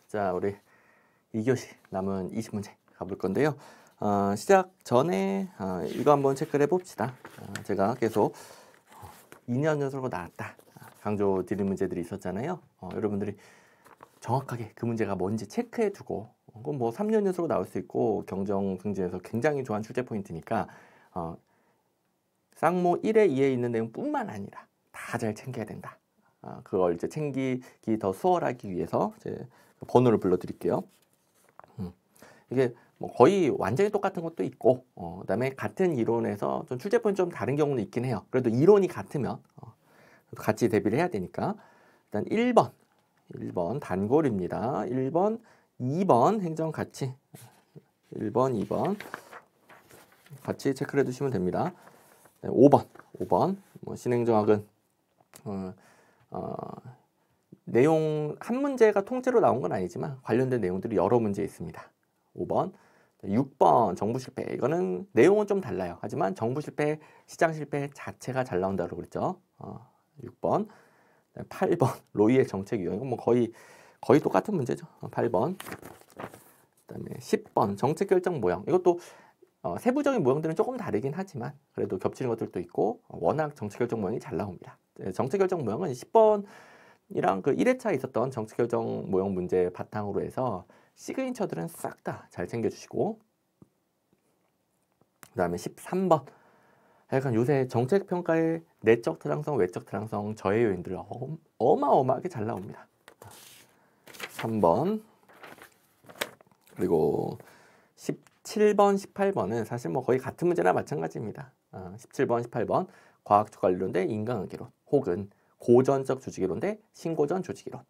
자, 우리 2교시 남은 20문제 가볼 건데요. 시작 전에 이거 한번 체크를 해봅시다. 제가 계속 2년 연속으로 나왔다 강조 드린 문제들이 있었잖아요. 여러분들이 정확하게 그 문제가 뭔지 체크해두고, 그건 뭐 3년 연속으로 나올 수 있고 경정 승진에서 굉장히 좋아하는 출제 포인트니까 쌍모 1에 2에 있는 내용뿐만 아니라 다 잘 챙겨야 된다. 그걸 이제 챙기기 더 수월하기 위해서 제 번호를 불러드릴게요. 이게 뭐 거의 완전히 똑같은 것도 있고, 그다음에 같은 이론에서 좀 출제 포인트 좀 다른 경우는 있긴 해요. 그래도 이론이 같으면 같이 대비를 해야 되니까. 일단 1번 단골입니다. 1번, 2번 행정가치. 1번, 2번 같이 체크를 해두시면 됩니다. 5번 뭐 신행정학은 내용 한 문제가 통째로 나온 건 아니지만 관련된 내용들이 여러 문제 있습니다. 5번, 6번 정부 실패. 이거는 내용은 좀 달라요. 하지만 정부 실패, 시장 실패 자체가 잘 나온다고 그랬죠. 6번, 8번 로이의 정책 유형. 이건 뭐 거의 똑같은 문제죠. 8번. 그다음에 10번 정책 결정 모형. 이것도 세부적인 모형들은 조금 다르긴 하지만 그래도 겹치는 것들도 있고 워낙 정책 결정 모형이 잘 나옵니다. 정책 결정 모형은 10번이랑 그 1회차에 있었던 정책 결정 모형 문제 바탕으로 해서 시그니처들은 싹 다 잘 챙겨주시고, 그 다음에 13번 약간 요새 정책평가의 내적 타당성, 외적 타당성, 저해 요인들 어마어마하게 잘 나옵니다. 3번 그리고 17번, 18번은 사실 뭐 거의 같은 문제나 마찬가지입니다. 17번, 18번 과학적 관리론 대 인간관계론, 혹은 고전적 조직이론 대 신고전 조직이론.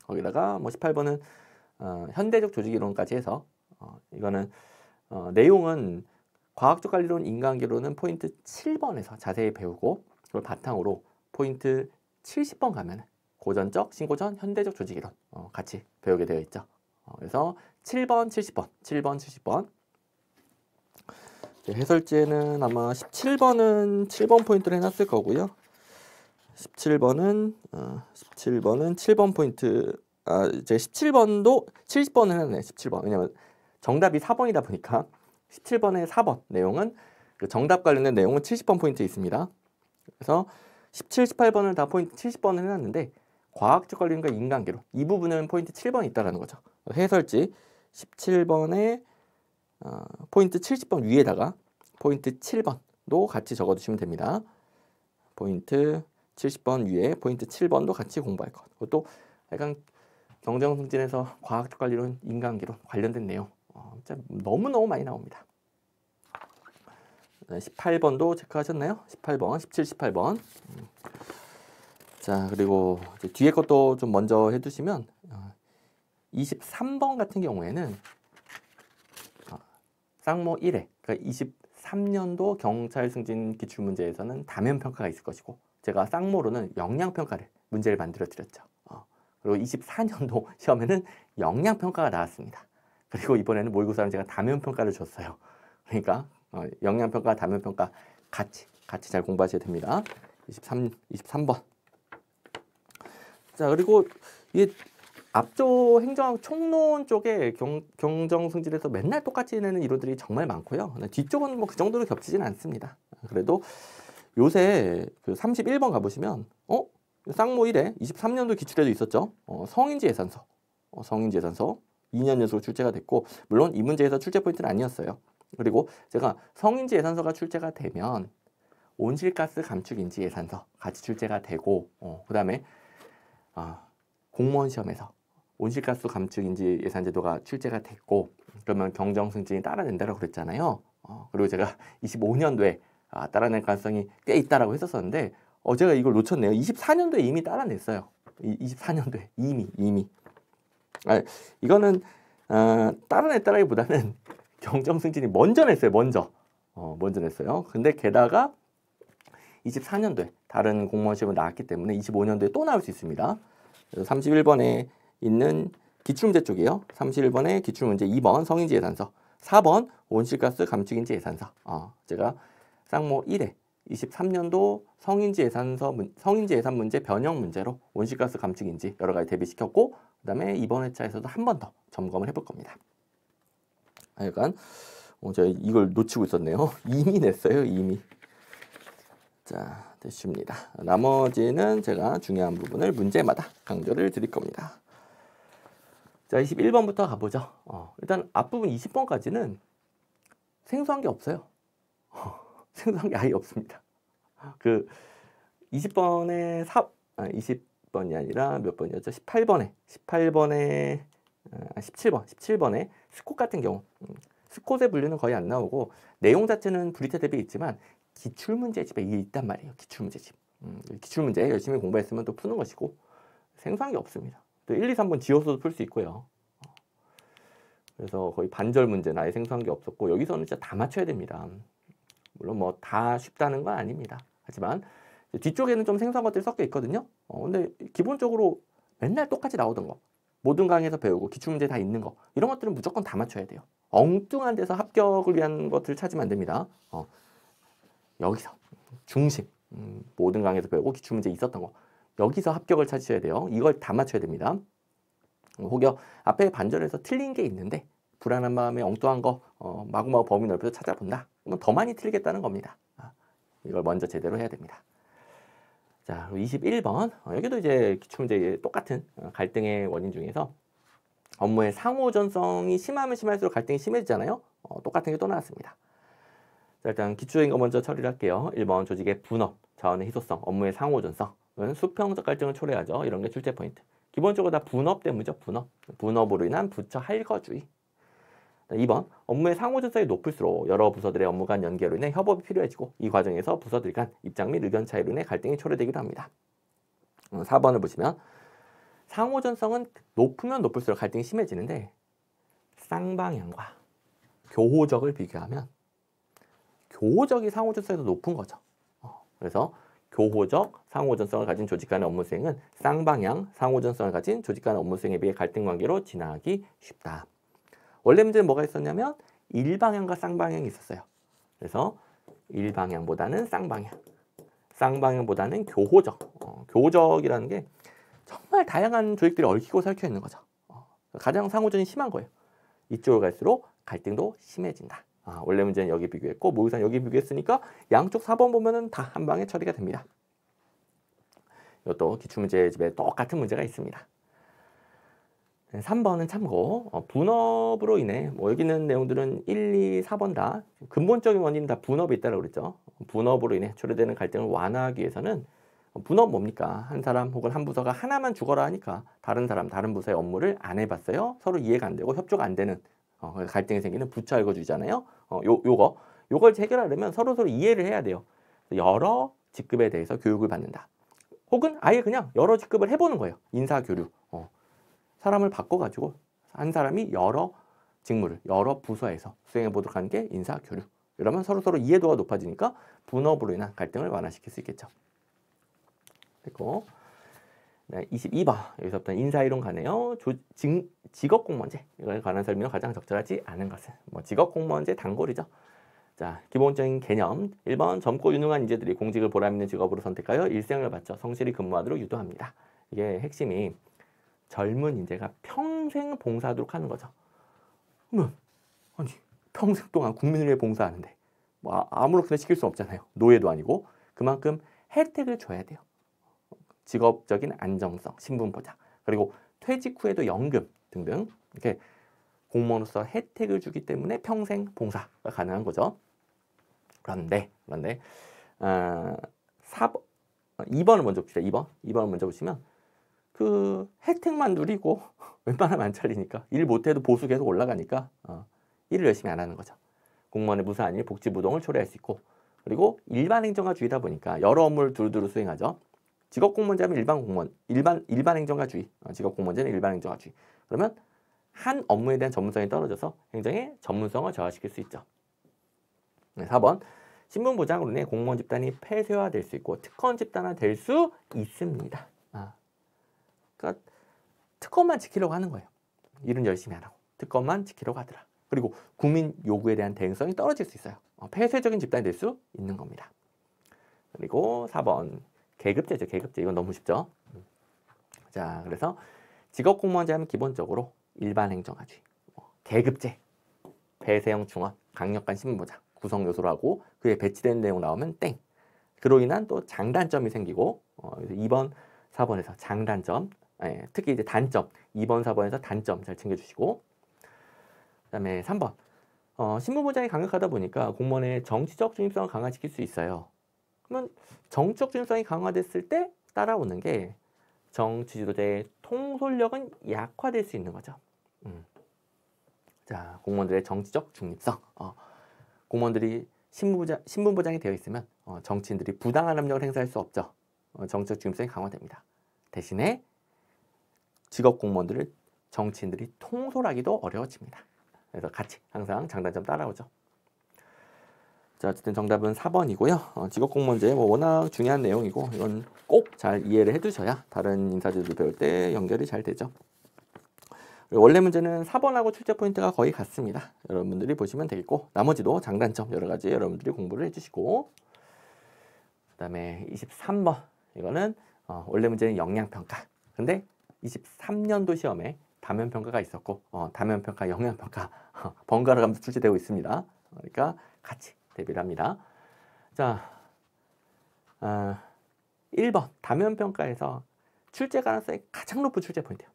거기다가 뭐 18번은 현대적 조직이론까지 해서 이거는 내용은 과학적 관리론, 인간관계론은 포인트 7번에서 자세히 배우고, 그걸 바탕으로 포인트 70번 가면 고전적, 신고전, 현대적 조직이론 같이 배우게 되어 있죠. 그래서 7번, 70번, 7번, 70번. 해설지에는 아마 17번은 7번 포인트를 해놨을 거고요. 17번은 7번 포인트. 이제 17번도 70번을 해놨네. 17번. 왜냐면 정답이 4번이다 보니까 17번의 4번 내용은 그 정답 관련된 내용은 70번 포인트 있습니다. 그래서 17, 18번을 다 포인트 70번을 해놨는데 과학적 관리론과 인간관계론 이 부분은 포인트 7번이 있다라는 거죠. 해설지 17번에 포인트 70번 위에다가 포인트 7번도 같이 적어두시면 됩니다. 포인트 70번 위에 포인트 7번도 같이 공부할 것. 그것도 약간 경정승진에서 과학적 관리론, 인간관계론 관련된 내용 진짜 너무너무 많이 나옵니다. 18번도 체크하셨나요? 18번, 17, 18번. 자, 그리고 이제 뒤에 것도 좀 먼저 해두시면 23번 같은 경우에는 쌍모 1회, 그러니까 23년도 경찰 승진 기출문제에서는 다면평가가 있을 것이고, 제가 쌍모로는 역량평가를 문제를 만들어 드렸죠. 그리고 24년도 시험에는 역량평가가 나왔습니다. 그리고 이번에는 모의고사는 제가 다면평가를 줬어요. 그러니까 역량평가, 다면평가 같이 잘 공부하셔야 됩니다. 23번. 자, 그리고 이게 앞쪽 행정학 총론 쪽에 경정승진에서 맨날 똑같이 내는 이론들이 정말 많고요. 뒤쪽은 뭐 그 정도로 겹치진 않습니다. 그래도 요새 그 31번 가보시면 쌍모 1에 23년도 기출에도 있었죠. 성인지 예산서. 성인지 예산서 2년 연속 출제가 됐고, 물론 이 문제에서 출제 포인트는 아니었어요. 그리고 제가 성인지 예산서가 출제가 되면 온실가스 감축인지 예산서 같이 출제가 되고, 그 다음에 공무원 시험에서 온실가스 감축인지 예산제도가 출제가 됐고, 그러면 경정승진이 따라낸다고 그랬잖아요. 그리고 제가 25년도에 따라낼 가능성이 꽤 있다라고 했었었는데 제가 이걸 놓쳤네요. 24년도에 이미 따라냈어요. 24년도에 이미. 이거는 따라냈다라기보다는 경정승진이 먼저 냈어요. 먼저 냈어요. 근데 게다가 24년도에 다른 공무원 시험을 나왔기 때문에 25년도에 또 나올 수 있습니다. 그래서 31번에 있는 기출문제 쪽이에요. 31번에 기출문제 2번 성인지 예산서, 4번 온실가스 감축인지 예산서. 제가 쌍모 1회 23년도 성인지 예산 문제 변형 문제로 온실가스 감축인지 여러 가지 대비시켰고, 그다음에 이번 회차에서도 한 번 더 점검을 해볼 겁니다. 약간 제가 이걸 놓치고 있었네요. 이미 냈어요. 이미. 자, 됐습니다. 나머지는 제가 중요한 부분을 문제마다 강조를 드릴 겁니다. 자, 21번부터 가보죠. 일단 앞부분 20번까지는 생소한 게 없어요. 생소한 게 아예 없습니다. 그 20번에 20번이 아니라 몇 번이었죠? 18번에 17번에 스콧 같은 경우 스콧의 분류는 거의 안 나오고 내용 자체는 브리테 대비 있지만 기출문제집에 이게 있단 말이에요. 기출문제집. 기출문제 열심히 공부했으면 또 푸는 것이고 생소한 게 없습니다. 또 1, 2, 3번 지워서도 풀 수 있고요. 그래서 거의 반절 문제는 아예 생소한 게 없었고 여기서는 진짜 다 맞춰야 됩니다. 물론 뭐 다 쉽다는 건 아닙니다. 하지만 뒤쪽에는 좀 생소한 것들이 섞여 있거든요. 근데 기본적으로 맨날 똑같이 나오던 거 모든 강의에서 배우고 기출문제 다 있는 거 이런 것들은 무조건 다 맞춰야 돼요. 엉뚱한 데서 합격을 위한 것들을 찾으면 안 됩니다. 여기서 중심 모든 강의에서 배우고 기출문제 있었던 거 여기서 합격을 찾으셔야 돼요. 이걸 다 맞춰야 됩니다. 혹여 앞에 반절에서 틀린 게 있는데 불안한 마음에 엉뚱한 거 마구마구 범위 넓혀서 찾아본다. 그러면 더 많이 틀리겠다는 겁니다. 이걸 먼저 제대로 해야 됩니다. 자, 21번 여기도 이제 기출문제 똑같은 갈등의 원인 중에서 업무의 상호전성이 심하면 심할수록 갈등이 심해지잖아요. 똑같은 게 또 나왔습니다. 자, 일단 기초적인 거 먼저 처리를 할게요. 1번 조직의 분업, 자원의 희소성, 업무의 상호전성은 수평적 갈등을 초래하죠. 이런 게 출제 포인트. 기본적으로 다 분업 때문이죠. 분업으로 인한 부처 할거주의. 2번 업무의 상호전성이 높을수록 여러 부서들의 업무 간 연계로 인해 협업이 필요해지고 이 과정에서 부서들 간 입장 및 의견 차이로 인해 갈등이 초래되기도 합니다. 4번을 보시면 상호전성은 높으면 높을수록 갈등이 심해지는데 쌍방향과 교호적을 비교하면 교호적이 상호전성에서 높은 거죠. 그래서 교호적 상호전성을 가진 조직 간의 업무 수행은 쌍방향 상호전성을 가진 조직 간의 업무 수행에 비해 갈등 관계로 진화하기 쉽다. 원래 문제는 뭐가 있었냐면 일방향과 쌍방향이 있었어요. 그래서 일방향보다는 쌍방향보다는 교호적. 교호적이라는 게 정말 다양한 조직들이 얽히고 설켜 있는 거죠. 가장 상호전이 심한 거예요. 이쪽으로 갈수록 갈등도 심해진다. 원래 문제는 여기 비교했고 모의고사 여기 비교했으니까 양쪽 4번 보면은 다 한 방에 처리가 됩니다. 이것도 기출문제집에 똑같은 문제가 있습니다. 3번은 참고 분업으로 인해 여기 있는 내용들은 1, 2, 4번 다 근본적인 원인은 다 분업이 있다고 그랬죠. 분업으로 인해 초래되는 갈등을 완화하기 위해서는 분업 뭡니까? 한 사람 혹은 한 부서가 하나만 죽어라 하니까 다른 사람, 다른 부서의 업무를 안 해봤어요. 서로 이해가 안 되고 협조가 안 되는 갈등이 생기는 부처 알거주의잖아요. 요걸 해결하려면 서로 이해를 해야 돼요. 여러 직급에 대해서 교육을 받는다. 혹은 아예 그냥 여러 직급을 해보는 거예요. 인사교류. 사람을 바꿔가지고 한 사람이 여러 직무를 여러 부서에서 수행해 보도록 하는 게 인사교류. 이러면 서로 이해도가 높아지니까 분업으로 인한 갈등을 완화시킬 수 있겠죠. 그리고 22번 여기서부터 인사이론 가네요. 직업공무원제 이거에 관한 설명은 가장 적절하지 않은 것은 직업공무원제 단골이죠. 자, 기본적인 개념 1번 젊고 유능한 인재들이 공직을 보람있는 직업으로 선택하여 일생을 바쳐 성실히 근무하도록 유도합니다. 이게 핵심이 젊은 인재가 평생 봉사하도록 하는 거죠. 그러면 아니 평생 동안 국민을 위해 봉사하는데 아무렇게나 시킬 수 없잖아요. 노예도 아니고 그만큼 혜택을 줘야 돼요. 직업적인 안정성, 신분보장, 그리고 퇴직 후에도 연금 등등 이렇게 공무원으로서 혜택을 주기 때문에 평생 봉사가 가능한 거죠. 그런데 2번을 먼저 봅시다. 2번을 먼저 보시면 그 혜택만 누리고 웬만하면 안 잘리니까 일 못해도 보수 계속 올라가니까 일을 열심히 안 하는 거죠. 공무원의 무사한 일, 복지 부동을 초래할 수 있고 그리고 일반 행정가주의다 보니까 여러 업무를 두루두루 수행하죠. 직업공무원제하면 일반 행정가주의, 직업공무원제는 일반 행정가주의. 그러면 한 업무에 대한 전문성이 떨어져서 행정의 전문성을 저하시킬 수 있죠. 4번 신분 보장으로 인해 공무원 집단이 폐쇄화될 수 있고 특권 집단화될 수 있습니다. 그러니까 특권만 지키려고 하는 거예요. 일은 열심히 안 하고 특권만 지키려고 하더라. 그리고 국민 요구에 대한 대응성이 떨어질 수 있어요. 폐쇄적인 집단이 될 수 있는 겁니다. 그리고 4번 계급제죠. 계급제. 이건 너무 쉽죠. 자, 그래서 직업공무원제 하면 기본적으로 일반 행정가주의, 계급제, 배세형 충원, 강력한 신분보장 구성 요소로 하고 그에 배치된 내용 나오면 땡. 그로 인한 또 장단점이 생기고 2번, 4번에서 장단점, 특히 이제 단점 2번, 4번에서 단점 잘 챙겨주시고 그다음에 3번 신분보장이 강력하다 보니까 공무원의 정치적 중립성을 강화시킬 수 있어요. 그러면 정치적 중립성이 강화됐을 때 따라오는 게 정치 지도자의 통솔력은 약화될 수 있는 거죠. 자, 공무원들의 정치적 중립성. 공무원들이 신분보장이 되어 있으면 정치인들이 부당한 압력을 행사할 수 없죠. 정치적 중립성이 강화됩니다. 대신에 직업 공무원들을 정치인들이 통솔하기도 어려워집니다. 그래서 같이 항상 장단점 따라오죠. 자, 어쨌든 정답은 4번이고요. 직업공무원제 워낙 중요한 내용이고 이건 꼭 잘 이해를 해두셔야 다른 인사제도 배울 때 연결이 잘 되죠. 원래 문제는 4번하고 출제 포인트가 거의 같습니다. 여러분들이 보시면 되겠고 나머지도 장단점 여러 가지 여러분들이 공부를 해주시고 그 다음에 23번 이거는 원래 문제는 역량평가. 근데 23년도 시험에 다면평가가 있었고 다면평가, 역량평가 번갈아 가면서 출제되고 있습니다. 그러니까 같이 대비를 합니다. 자, 1번 다면평가에서 출제 가능성이 가장 높은 출제 포인트예요.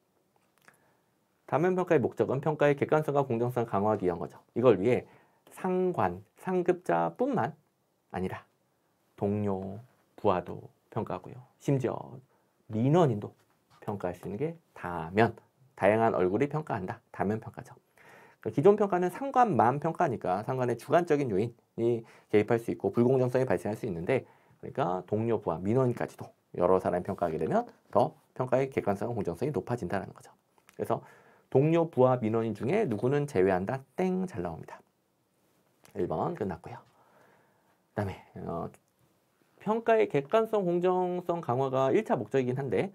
다면평가의 목적은 평가의 객관성과 공정성을 강화하기 위한 거죠. 이걸 위해 상관, 상급자뿐만 아니라 동료, 부하도 평가하고요. 심지어 민원인도 평가할 수 있는 게 다면, 다양한 얼굴이 평가한다. 다면평가죠. 기존 평가는 상관만 평가니까 상관의 주관적인 요인이 개입할 수 있고 불공정성이 발생할 수 있는데 그러니까 동료, 부하, 민원인까지도 여러 사람이 평가하게 되면 더 평가의 객관성과 공정성이 높아진다는 거죠. 그래서 동료, 부하, 민원인 중에 누구는 제외한다. 땡 잘 나옵니다. 1번 끝났고요. 그 다음에 평가의 객관성, 공정성 강화가 1차 목적이긴 한데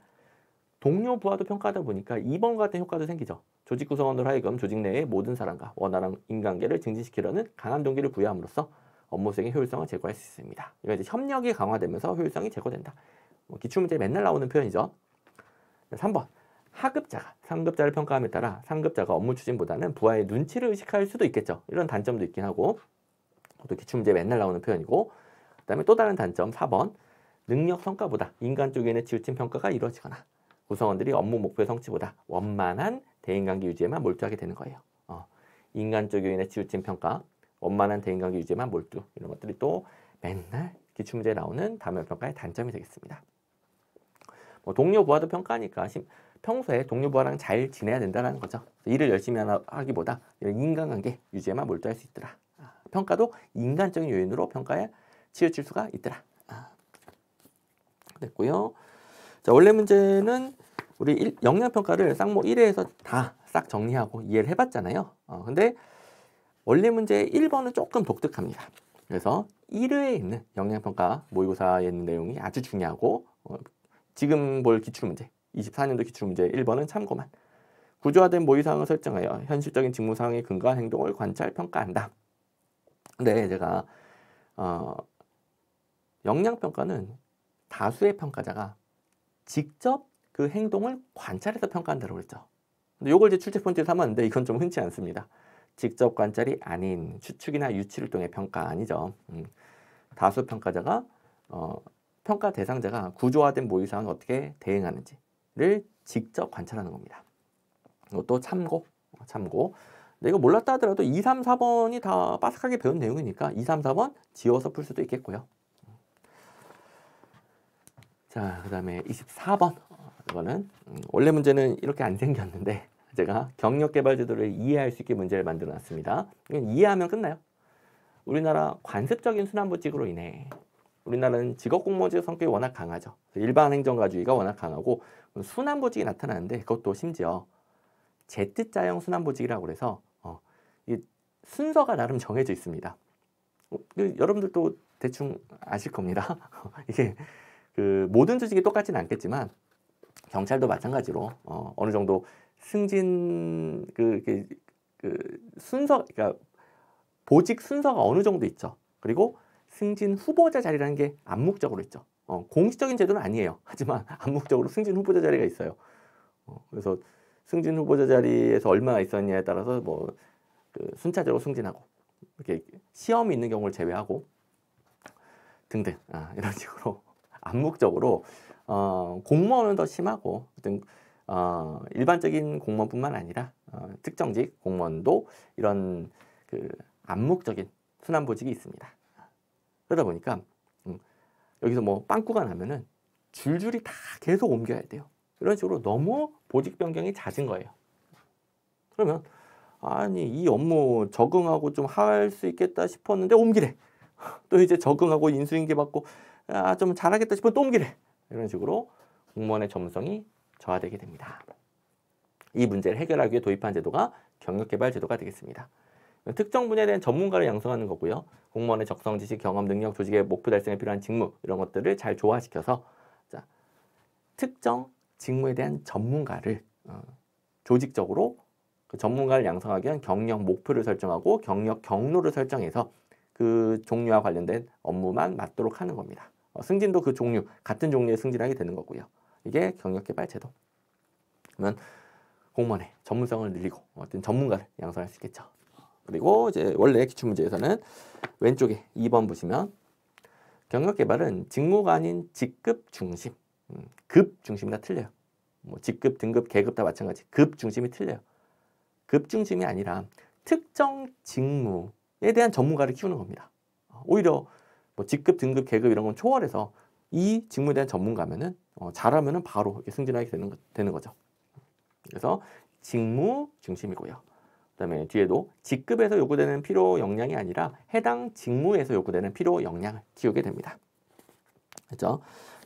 동료, 부하도 평가하다 보니까 2번 같은 효과도 생기죠. 조직 구성원으로 하여금 조직 내의 모든 사람과 원활한 인간관계를 증진시키려는 강한 동기를 부여함으로써 업무 수행의 효율성을 제고할 수 있습니다. 이거 이제 협력이 강화되면서 효율성이 제고된다. 기출문제에 맨날 나오는 표현이죠. 3번. 하급자가 상급자를 평가함에 따라 상급자가 업무 추진보다는 부하의 눈치를 의식할 수도 있겠죠. 이런 단점도 있긴 하고 또 기출문제에 맨날 나오는 표현이고 그 다음에 또 다른 단점 4번. 능력 성과보다 인간 쪽인의 치우친 평가가 이루어지거나 구성원들이 업무 목표 성취보다 원만한 대인관계 유지에만 몰두하게 되는 거예요. 인간적 요인의 치우친 평가, 원만한 대인관계 유지에만 몰두 이런 것들이 또 맨날 기출문제에 나오는 다면평가의 단점이 되겠습니다. 동료 부하도 평가하니까 평소에 동료 부하랑 잘 지내야 된다는 거죠. 일을 열심히 하기보다 이런 인간관계 유지에만 몰두할 수 있더라. 평가도 인간적인 요인으로 평가에 치우칠 수가 있더라. 됐고요. 자, 원래 문제는 우리 역량평가를 쌍모 1회에서 다 싹 정리하고 이해를 해봤잖아요. 근데 원래 문제 1번은 조금 독특합니다. 그래서 1회에 있는 역량평가 모의고사에 있는 내용이 아주 중요하고 지금 볼 기출문제 24년도 기출문제 1번은 참고만. 구조화된 모의사항을 설정하여 현실적인 직무상황에 근거한 행동을 관찰 평가한다. 근데 제가 역량평가는 다수의 평가자가 직접 그 행동을 관찰해서 평가한다고 그랬죠. 근데 이걸 이제 출제 포인트에 삼았는데 이건 좀 흔치 않습니다. 직접 관찰이 아닌 추측이나 유치를 통해 평가 아니죠. 다수 평가자가 평가 대상자가 구조화된 모의사항을 어떻게 대응하는지를 직접 관찰하는 겁니다. 이것도 참고. 근데 이거 몰랐다 하더라도 2, 3, 4번이 다 빠삭하게 배운 내용이니까 2, 3, 4번 지워서 풀 수도 있겠고요. 자, 그 다음에 24번. 이거는 원래 문제는 이렇게 안 생겼는데 제가 경력개발제도를 이해할 수 있게 문제를 만들어 놨습니다. 이건 이해하면 끝나요. 우리나라 관습적인 순환보직으로 인해 우리나라는 직업공무원제 성격이 워낙 강하죠. 일반 행정가주의가 워낙 강하고 순환보직이 나타나는데 그것도 심지어 Z자형 순환보직이라고 해서 이 순서가 나름 정해져 있습니다. 여러분들도 대충 아실 겁니다. 이게 그 모든 조직이 똑같지는 않겠지만 경찰도 마찬가지로 어느 정도 승진 그 순서 그러니까 보직 순서가 어느 정도 있죠. 그리고 승진 후보자 자리라는 게 암묵적으로 있죠. 공식적인 제도는 아니에요. 하지만 암묵적으로 승진 후보자 자리가 있어요. 그래서 승진 후보자 자리에서 얼마나 있었냐에 따라서 뭐 그 순차적으로 승진하고 이렇게 시험이 있는 경우를 제외하고 등등 이런 식으로 암묵적으로 공무원은 더 심하고 어떤 일반적인 공무원뿐만 아니라 특정직 공무원도 이런 그 암묵적인 순환보직이 있습니다. 그러다 보니까 여기서 뭐 빵꾸가 나면은 줄줄이 다 계속 옮겨야 돼요. 이런 식으로 너무 보직 변경이 잦은 거예요. 그러면 아니 이 업무 적응하고 좀 할 수 있겠다 싶었는데 옮기래. 또 이제 적응하고 인수인계 받고 좀 잘하겠다 싶으면 또 옮기래. 이런 식으로 공무원의 전문성이 저하되게 됩니다. 이 문제를 해결하기 위해 도입한 제도가 경력개발 제도가 되겠습니다. 특정 분야에 대한 전문가를 양성하는 거고요. 공무원의 적성, 지식, 경험, 능력, 조직의 목표 달성에 필요한 직무 이런 것들을 잘 조화시켜서 특정 직무에 대한 전문가를 조직적으로 그 전문가를 양성하기 위한 경력 목표를 설정하고 경력 경로를 설정해서 그 종류와 관련된 업무만 맡도록 하는 겁니다. 승진도 그 종류, 같은 종류의 승진하게 되는 거고요. 이게 경력개발 제도. 그러면 공무원의 전문성을 늘리고 어떤 전문가를 양성할 수 있겠죠. 그리고 이제 원래 기출문제에서는 왼쪽에 2번 보시면 경력개발은 직무가 아닌 직급 중심, 급 중심이 다 틀려요. 뭐 직급, 등급, 계급 다 마찬가지. 급 중심이 틀려요. 급 중심이 아니라 특정 직무에 대한 전문가를 키우는 겁니다. 오히려 뭐 직급, 등급, 계급 이런 건 초월해서 이 직무에 대한 전문가면은 잘하면은 바로 이렇게 승진하게 되는 거죠. 그래서 직무 중심이고요. 그다음에 뒤에도 직급에서 요구되는 필요 역량이 아니라 해당 직무에서 요구되는 필요 역량을 키우게 됩니다. 그렇죠?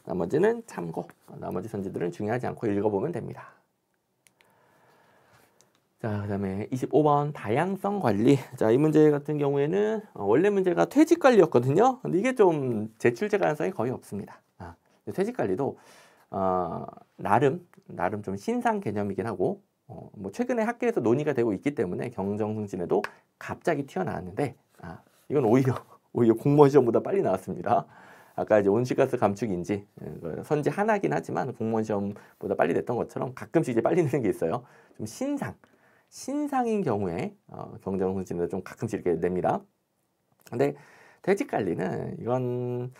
나머지는 참고, 나머지 선지들은 중요하지 않고 읽어보면 됩니다. 자, 그다음에 25번 다양성 관리. 자, 이 문제 같은 경우에는 원래 문제가 퇴직 관리였거든요. 근데 이게 좀 재출제 가능성이 거의 없습니다. 퇴직 관리도 나름 좀 신상 개념이긴 하고 뭐 최근에 학계에서 논의가 되고 있기 때문에 경정승진에도 갑자기 튀어나왔는데 이건 오히려 공무원 시험보다 빨리 나왔습니다. 아까 이제 온실가스 감축인지 선지 하나긴 하지만 공무원 시험보다 빨리 냈던 것처럼 가끔씩 이제 빨리 내는 게 있어요. 좀 신상인 경우에 경정승진에도 좀 가끔씩 이렇게 냅니다. 근데 퇴직 관리는 이건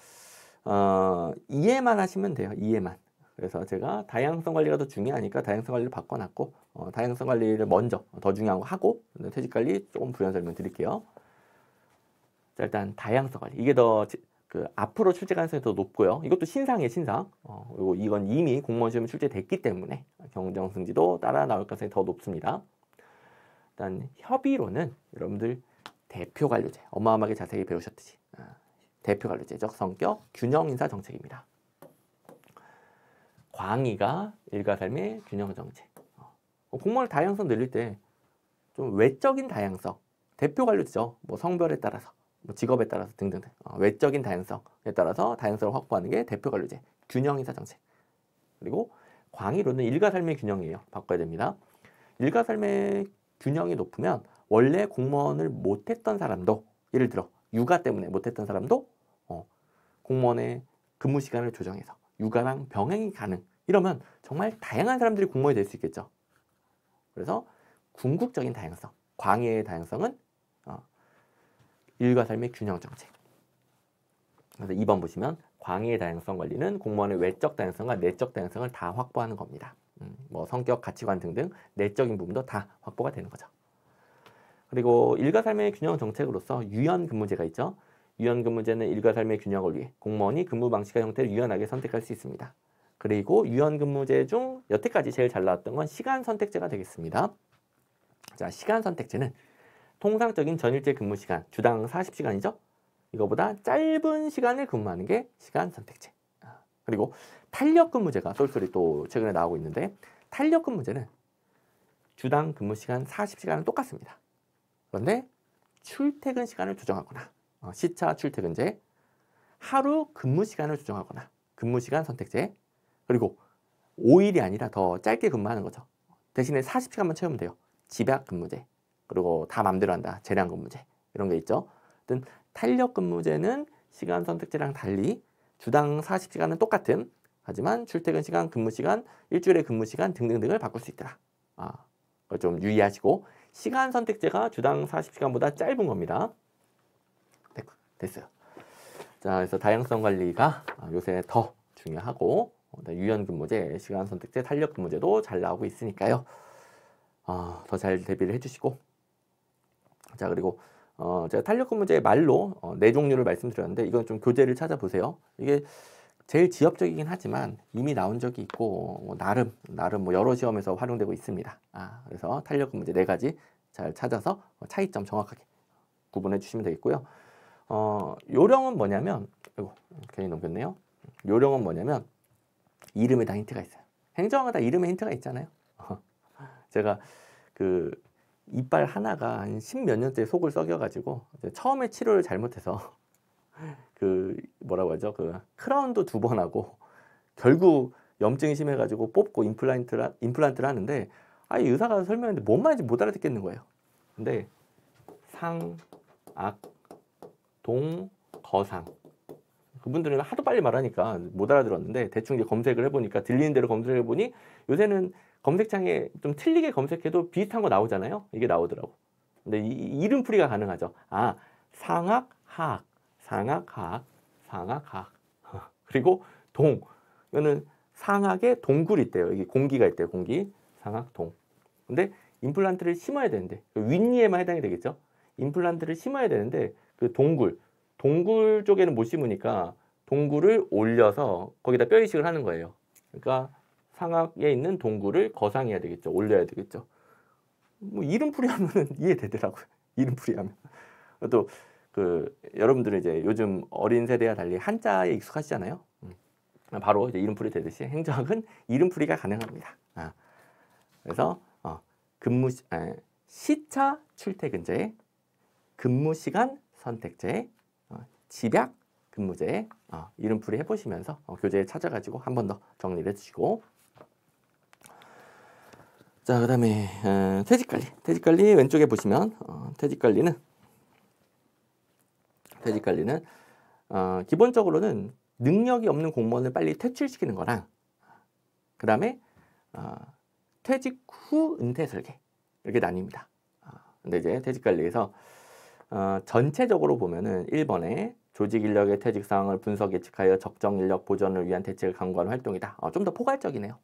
이해만 하시면 돼요. 이해만. 그래서 제가 다양성 관리가 더 중요하니까 다양성 관리를 바꿔놨고 다양성 관리를 먼저 더 중요한 거 하고 퇴직 관리 조금 부연 설명 드릴게요. 자, 일단 다양성 관리 이게 더 앞으로 출제 가능성이 더 높고요. 이것도 신상이에요, 신상. 그리고 이건 이미 공무원 시험에 출제됐기 때문에 경정승지도 따라 나올 가능성이 더 높습니다. 일단 협의로는 여러분들 대표관료제 어마어마하게 자세히 배우셨듯이 대표관료제적 성격 균형인사 정책입니다. 광의가 일과 삶의 균형 정책. 공무원의 다양성 늘릴 때 좀 외적인 다양성, 대표관료제죠. 뭐 성별에 따라서, 뭐 직업에 따라서 등등등 외적인 다양성에 따라서 다양성을 확보하는 게 대표관료제, 균형인사 정책. 그리고 광의로는 일과 삶의 균형이에요. 바꿔야 됩니다. 일과 삶의 균형이 높으면 원래 공무원을 못했던 사람도 예를 들어 육아 때문에 못했던 사람도 공무원의 근무 시간을 조정해서 육아랑 병행이 가능. 이러면 정말 다양한 사람들이 공무원이 될 수 있겠죠. 그래서 궁극적인 다양성, 광의의 다양성은 일과 삶의 균형 정책. 그래서 2번 보시면 광의의 다양성 관리는 공무원의 외적 다양성과 내적 다양성을 다 확보하는 겁니다. 뭐 성격, 가치관 등등 내적인 부분도 다 확보가 되는 거죠. 그리고 일과 삶의 균형 정책으로서 유연근무제가 있죠. 유연근무제는 일과 삶의 균형을 위해 공무원이 근무 방식과 형태를 유연하게 선택할 수 있습니다. 그리고 유연근무제 중 여태까지 제일 잘 나왔던 건 시간선택제가 되겠습니다. 자, 시간선택제는 통상적인 전일제 근무시간, 주당 40시간이죠. 이거보다 짧은 시간을 근무하는 게 시간선택제. 그리고 탄력근무제가 쏠쏠이 또 최근에 나오고 있는데 탄력근무제는 주당 근무시간 40시간은 똑같습니다. 그런데 출퇴근 시간을 조정하거나 시차 출퇴근제, 하루 근무 시간을 조정하거나 근무시간 선택제, 그리고 5일이 아니라 더 짧게 근무하는 거죠. 대신에 40시간만 채우면 돼요. 집약 근무제, 그리고 다 맘대로 한다. 재량 근무제 이런 게 있죠. 어떤 탄력 근무제는 시간 선택제랑 달리 주당 40시간은 똑같은 하지만 출퇴근 시간, 근무 시간, 일주일의 근무 시간 등등등을 바꿀 수 있더라. 그걸 좀 유의하시고 시간 선택제가 주당 40시간보다 짧은 겁니다. 됐어요. 자, 그래서 다양성 관리가 요새 더 중요하고 유연 근무제, 시간 선택제, 탄력 근무제도 잘 나오고 있으니까요. 더 잘 대비를 해주시고 자 그리고 제가 탄력 근무제 말로 네 종류를 말씀드렸는데 이건 좀 교재를 찾아보세요. 이게 제일 지엽적이긴 하지만 이미 나온 적이 있고 나름 뭐 여러 시험에서 활용되고 있습니다. 그래서 탄력 근무제 네 가지 잘 찾아서 차이점 정확하게 구분해 주시면 되겠고요. 요령은 뭐냐면 괜히 넘겼네요. 요령은 뭐냐면 이름에 다 힌트가 있어요. 행정학은 다 이름에 힌트가 있잖아요. 제가 그 이빨 하나가 한 10몇 년째 속을 썩여가지고 처음에 치료를 잘못해서 그 뭐라고 하죠? 그 크라운도 2번 하고 결국 염증이 심해가지고 뽑고 임플란트를 하는데 이 의사가 설명했는데 뭔 말인지 못 알아듣겠는 거예요. 근데 상, 악, 동, 거상 그분들은 하도 빨리 말하니까 못 알아들었는데 대충 이제 검색을 해보니까 들리는 대로 검색을 해보니 요새는 검색창에 좀 틀리게 검색해도 비슷한 거 나오잖아요. 이게 나오더라고. 근데 이름풀이가 가능하죠. 상악, 하악, 상악, 하악, 상악, 하악. 그리고 동. 이거는 상악에 동굴이 있대요. 이게 공기가 있대요. 공기. 상악, 동. 근데 임플란트를 심어야 되는데 윗니에만 해당이 되겠죠. 임플란트를 심어야 되는데 그 동굴 쪽에는 못 심으니까 동굴을 올려서 거기다 뼈 이식을 하는 거예요. 그러니까 상악에 있는 동굴을 거상해야 되겠죠. 올려야 되겠죠. 뭐 이름풀이 하면은 이해되더라고요. 이름풀이 하면. 또 그 여러분들은 이제 요즘 어린 세대와 달리 한자에 익숙하시잖아요. 바로 이제 이름풀이 되듯이 행정학은 이름풀이가 가능합니다. 그래서 시차 출퇴근제, 근무시간 선택제, 집약 근무제 이름풀이 해보시면서 교재에 찾아가지고 한 번 더 정리를 해주시고 자 그다음에 퇴직관리 왼쪽에 보시면 퇴직관리는 기본적으로는 능력이 없는 공무원을 빨리 퇴출시키는 거랑 그 다음에 퇴직 후 은퇴 설계 이렇게 나뉩니다. 근데 이제 퇴직관리에서 전체적으로 보면은 1번에 조직 인력의 퇴직 상황을 분석 예측하여 적정 인력 보전을 위한 대책을 강구하는 활동이다. 좀 더 포괄적이네요.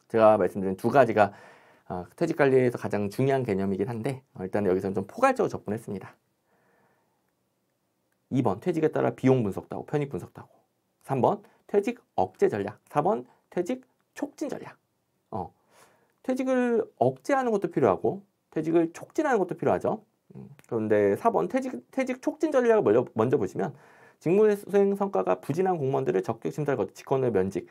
제가 말씀드린 두 가지가 퇴직 관리에서 가장 중요한 개념이긴 한데 일단 여기서는 좀 포괄적으로 접근했습니다. 2번 퇴직에 따라 비용 분석도 하고 편익 분석도 하고 3번 퇴직 억제 전략 4번 퇴직 촉진 전략 퇴직을 억제하는 것도 필요하고 퇴직을 촉진하는 것도 필요하죠. 그런데 4번 퇴직 촉진 전략을 먼저 보시면 직무수행 성과가 부진한 공무원들을 적격 심사를 거쳐 직권 후 면직.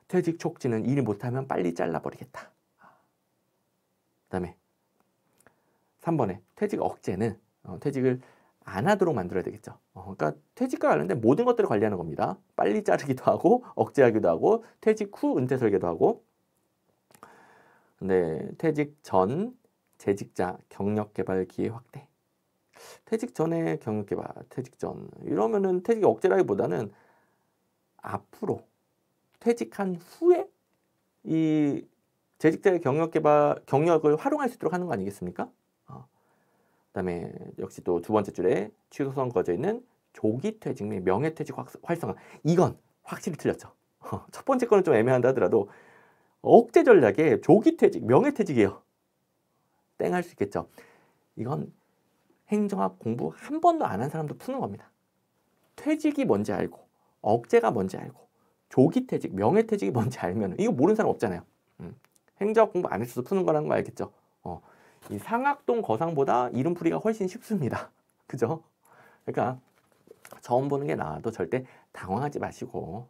퇴직 촉진은 일 못하면 빨리 잘라버리겠다. 그다음에 3번에 퇴직 억제는 퇴직을 안 하도록 만들어야 되겠죠. 그러니까 퇴직과 관련된 모든 것들을 관리하는 겁니다. 빨리 자르기도 하고 억제하기도 하고 퇴직 후 은퇴 설계도 하고. 근데 퇴직 전 재직자 경력 개발 기회 확대. 퇴직 전에 경력 개발, 퇴직 전 이러면은 퇴직 억제라기보다는 앞으로 퇴직한 후에 이 재직자의 경력을 활용할 수 있도록 하는 거 아니겠습니까? 그다음에 역시 또 두 번째 줄에 취소선 거져 있는 조기 퇴직 및 명예퇴직 활성화. 이건 확실히 틀렸죠. 첫 번째 거는 좀 애매한다 하더라도 억제 전략에 조기 퇴직, 명예퇴직이에요. 땡 할 수 있겠죠. 이건 행정학 공부 한 번도 안 한 사람도 푸는 겁니다. 퇴직이 뭔지 알고 억제가 뭔지 알고 조기 퇴직, 명예퇴직이 뭔지 알면 이거 모르는 사람 없잖아요. 행정학 공부 안 했어도 푸는 거라는 거 알겠죠. 이 상악동 거상보다 이름풀이가 훨씬 쉽습니다. 그죠? 그러니까 처음 보는 게 나아도 절대 당황하지 마시고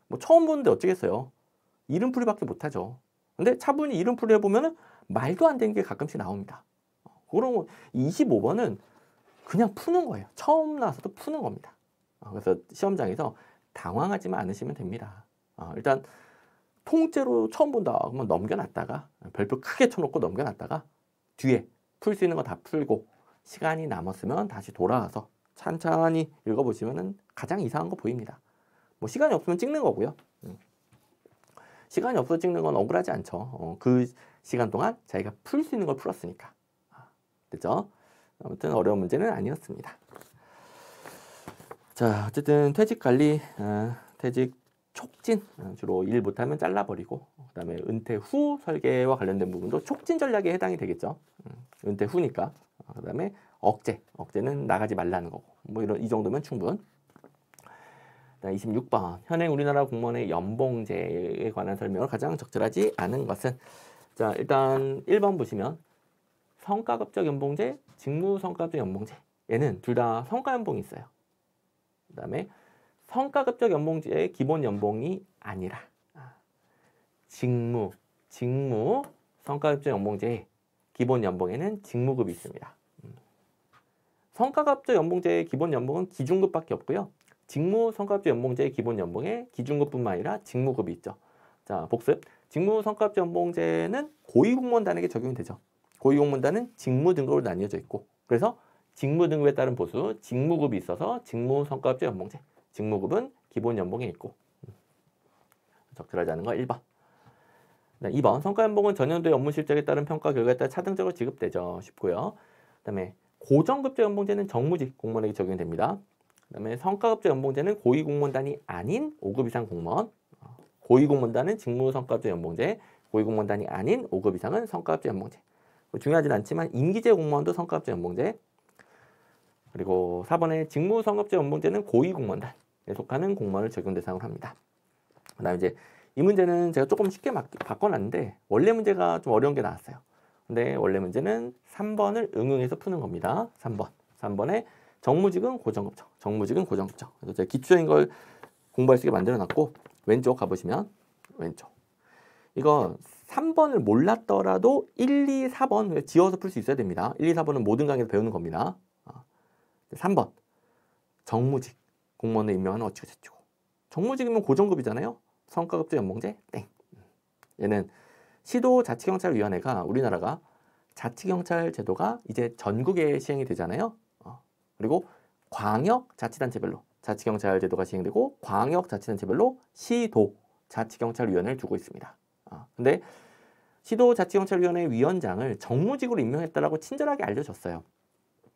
뭐 처음 보는데 어쩌겠어요. 이름풀이밖에 못하죠. 근데 차분히 이름풀이 해보면 말도 안 되는 게 가끔씩 나옵니다. 그럼 25번은 그냥 푸는 거예요. 처음 나와서도 푸는 겁니다. 그래서 시험장에서 당황하지만 않으시면 됩니다. 일단 통째로 처음 본다 그러면 넘겨놨다가 별표 크게 쳐놓고 넘겨놨다가 뒤에 풀 수 있는 거 다 풀고 시간이 남았으면 다시 돌아와서 찬찬히 읽어보시면 가장 이상한 거 보입니다. 뭐 시간이 없으면 찍는 거고요. 시간이 없어서 찍는 건 억울하지 않죠. 그 시간 동안 자기가 풀 수 있는 걸 풀었으니까. 됐죠? 아무튼 어려운 문제는 아니었습니다. 자, 어쨌든 퇴직 관리, 퇴직 촉진, 주로 일 못하면 잘라버리고, 그 다음에 은퇴 후 설계와 관련된 부분도 촉진 전략에 해당이 되겠죠. 은퇴 후니까. 그 다음에 억제는 나가지 말라는 거고, 뭐 이 정도면 충분. 26번, 현행 우리나라 공무원의 연봉제에 관한 설명을 가장 적절하지 않은 것은, 자, 일단 1번 보시면 성과급적 연봉제, 직무성과급적 연봉제, 얘는 둘 다 성과연봉이 있어요. 그 다음에 성과급적 연봉제의 기본 연봉이 아니라 직무 성과급적 연봉제의 기본 연봉에는 직무급이 있습니다. 성과급적 연봉제의 기본 연봉은 기준급밖에 없고요. 직무 성과급적 연봉제의 기본 연봉에 기준급뿐만 아니라 직무급이 있죠. 자, 복습. 직무 성과급적 연봉제는 고위공무원단에게 적용이 되죠. 고위공무원단은 직무 등급으로 나뉘어져 있고, 그래서 직무 등급에 따른 보수, 직무급이 있어서 직무 성과급적 연봉제. 직무급은 기본 연봉에 있고. 적절하지 않은 거 1번. 2번. 성과연봉은 전년도의 업무 실적에 따른 평가 결과에 따라 차등적으로 지급되죠. 쉽고요. 그 다음에 고정급적 연봉제는 정무직 공무원에게 적용이 됩니다. 그 다음에 성과급적 연봉제는 고위공무원단이 아닌 5급 이상 공무원. 고위공무원단은 직무성과급적 연봉제, 고위공무원단이 아닌 5급 이상은 성과급적 연봉제. 중요하진 않지만 임기제 공무원도 성과급적 연봉제. 그리고 4번에 직무성과급적 연봉제는 고위공무원단에 속하는 공무원을 적용 대상으로 합니다. 그 다음에 이제 이 문제는 제가 조금 쉽게 바꿔놨는데 원래 문제가 좀 어려운 게 나왔어요. 근데 원래 문제는 3번을 응용해서 푸는 겁니다. 3번에 정무직은 고정급적, 정무직은 고정급적. 그래서 제가 기초적인 걸 공부할 수 있게 만들어놨고, 왼쪽 가보시면 왼쪽. 이거 3번을 몰랐더라도 1, 2, 4번 지어서 풀 수 있어야 됩니다. 1, 2, 4번은 모든 강의에서 배우는 겁니다. 3번 정무직 공무원을 임명하는 어찌고저찌고. 정무직이면 고정급이잖아요. 성과급적 연봉제 땡. 얘는 시도자치경찰위원회가 우리나라가 자치경찰 제도가 이제 전국에 시행이 되잖아요. 그리고 광역자치단체별로 자치경찰 제도가 시행되고 광역자치단체별로 시도자치경찰위원회를 두고 있습니다. 근데 시도자치경찰위원회 위원장을 정무직으로 임명했다라고 친절하게 알려줬어요.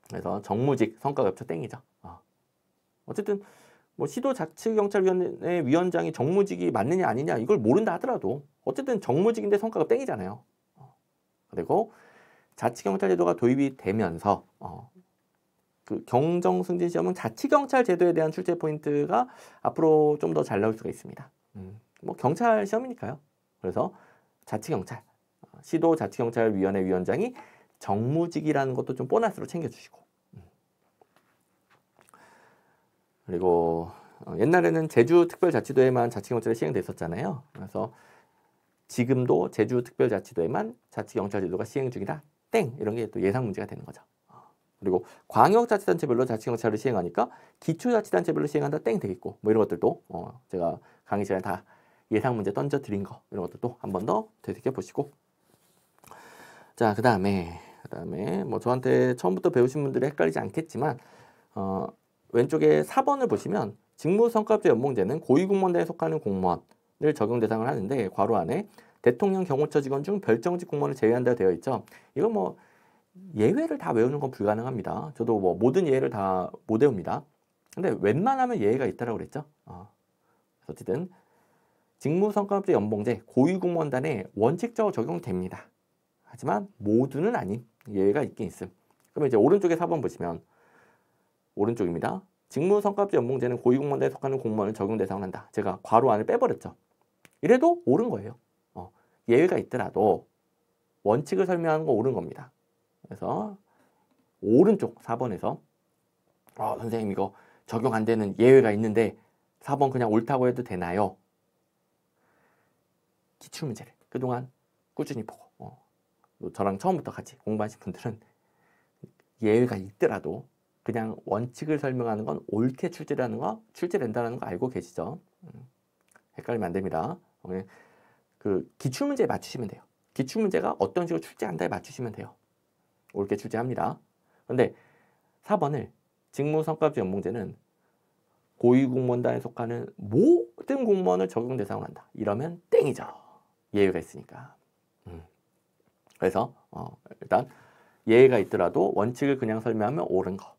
그래서 정무직 성과급적 땡이죠. 어쨌든 뭐 시도자치경찰위원회 위원장이 정무직이 맞느냐 아니냐 이걸 모른다 하더라도 어쨌든 정무직인데 성과급 땡이잖아요. 그리고 자치경찰 제도가 도입이 되면서 그 경정승진 시험은 자치경찰 제도에 대한 출제 포인트가 앞으로 좀 더 잘 나올 수가 있습니다. 뭐 경찰 시험이니까요. 그래서 자치경찰, 시도자치경찰위원회 위원장이 정무직이라는 것도 좀 보너스로 챙겨주시고. 그리고 옛날에는 제주특별자치도에만 자치경찰이 시행됐었잖아요. 그래서 지금도 제주특별자치도에만 자치경찰제도가 시행 중이다. 땡! 이런 게 또 예상 문제가 되는 거죠. 그리고 광역자치단체별로 자치경찰을 시행하니까 기초자치단체별로 시행한다. 땡! 되겠고 뭐 이런 것들도 제가 강의 시간에 다 예상 문제 던져드린 거 이런 것들도 한 번 더 되새겨 보시고. 자, 그 다음에 뭐 저한테 처음부터 배우신 분들이 헷갈리지 않겠지만 왼쪽에 4번을 보시면 직무성과급적 연봉제는 고위공무원단에 속하는 공무원을 적용 대상을 하는데 괄호 안에 대통령 경호처 직원 중 별정직 공무원을 제외한다고 되어 있죠. 이건 뭐 예외를 다 외우는 건 불가능합니다. 저도 뭐 모든 예외를 다 못 외웁니다. 근데 웬만하면 예외가 있다라고 그랬죠. 어쨌든 직무성과급적 연봉제 고위공무원단에 원칙적으로 적용됩니다. 하지만 모두는 아닌 예외가 있긴 있음. 그러면 이제 오른쪽에 4번 보시면 오른쪽입니다. 직무성과급적 연봉제는 고위공무원단에 속하는 공무원을 적용 대상을 한다. 제가 괄호 안을 빼버렸죠. 이래도 옳은 거예요. 예외가 있더라도 원칙을 설명하는 건 옳은 겁니다. 그래서 오른쪽 4번에서 선생님 이거 적용 안 되는 예외가 있는데 4번 그냥 옳다고 해도 되나요? 기출문제를 그동안 꾸준히 보고 저랑 처음부터 같이 공부하신 분들은 예외가 있더라도 그냥 원칙을 설명하는 건 옳게 출제된다는 거 알고 계시죠? 헷갈리면 안 됩니다. 그 기출문제에 맞추시면 돼요. 기출문제가 어떤 식으로 출제한다에 맞추시면 돼요. 옳게 출제합니다. 그런데 4번을 직무성과급적 연봉제는 고위공무원단에 속하는 모든 공무원을 적용 대상으로 한다. 이러면 땡이죠. 예외가 있으니까. 그래서 일단 예외가 있더라도 원칙을 그냥 설명하면 옳은 거.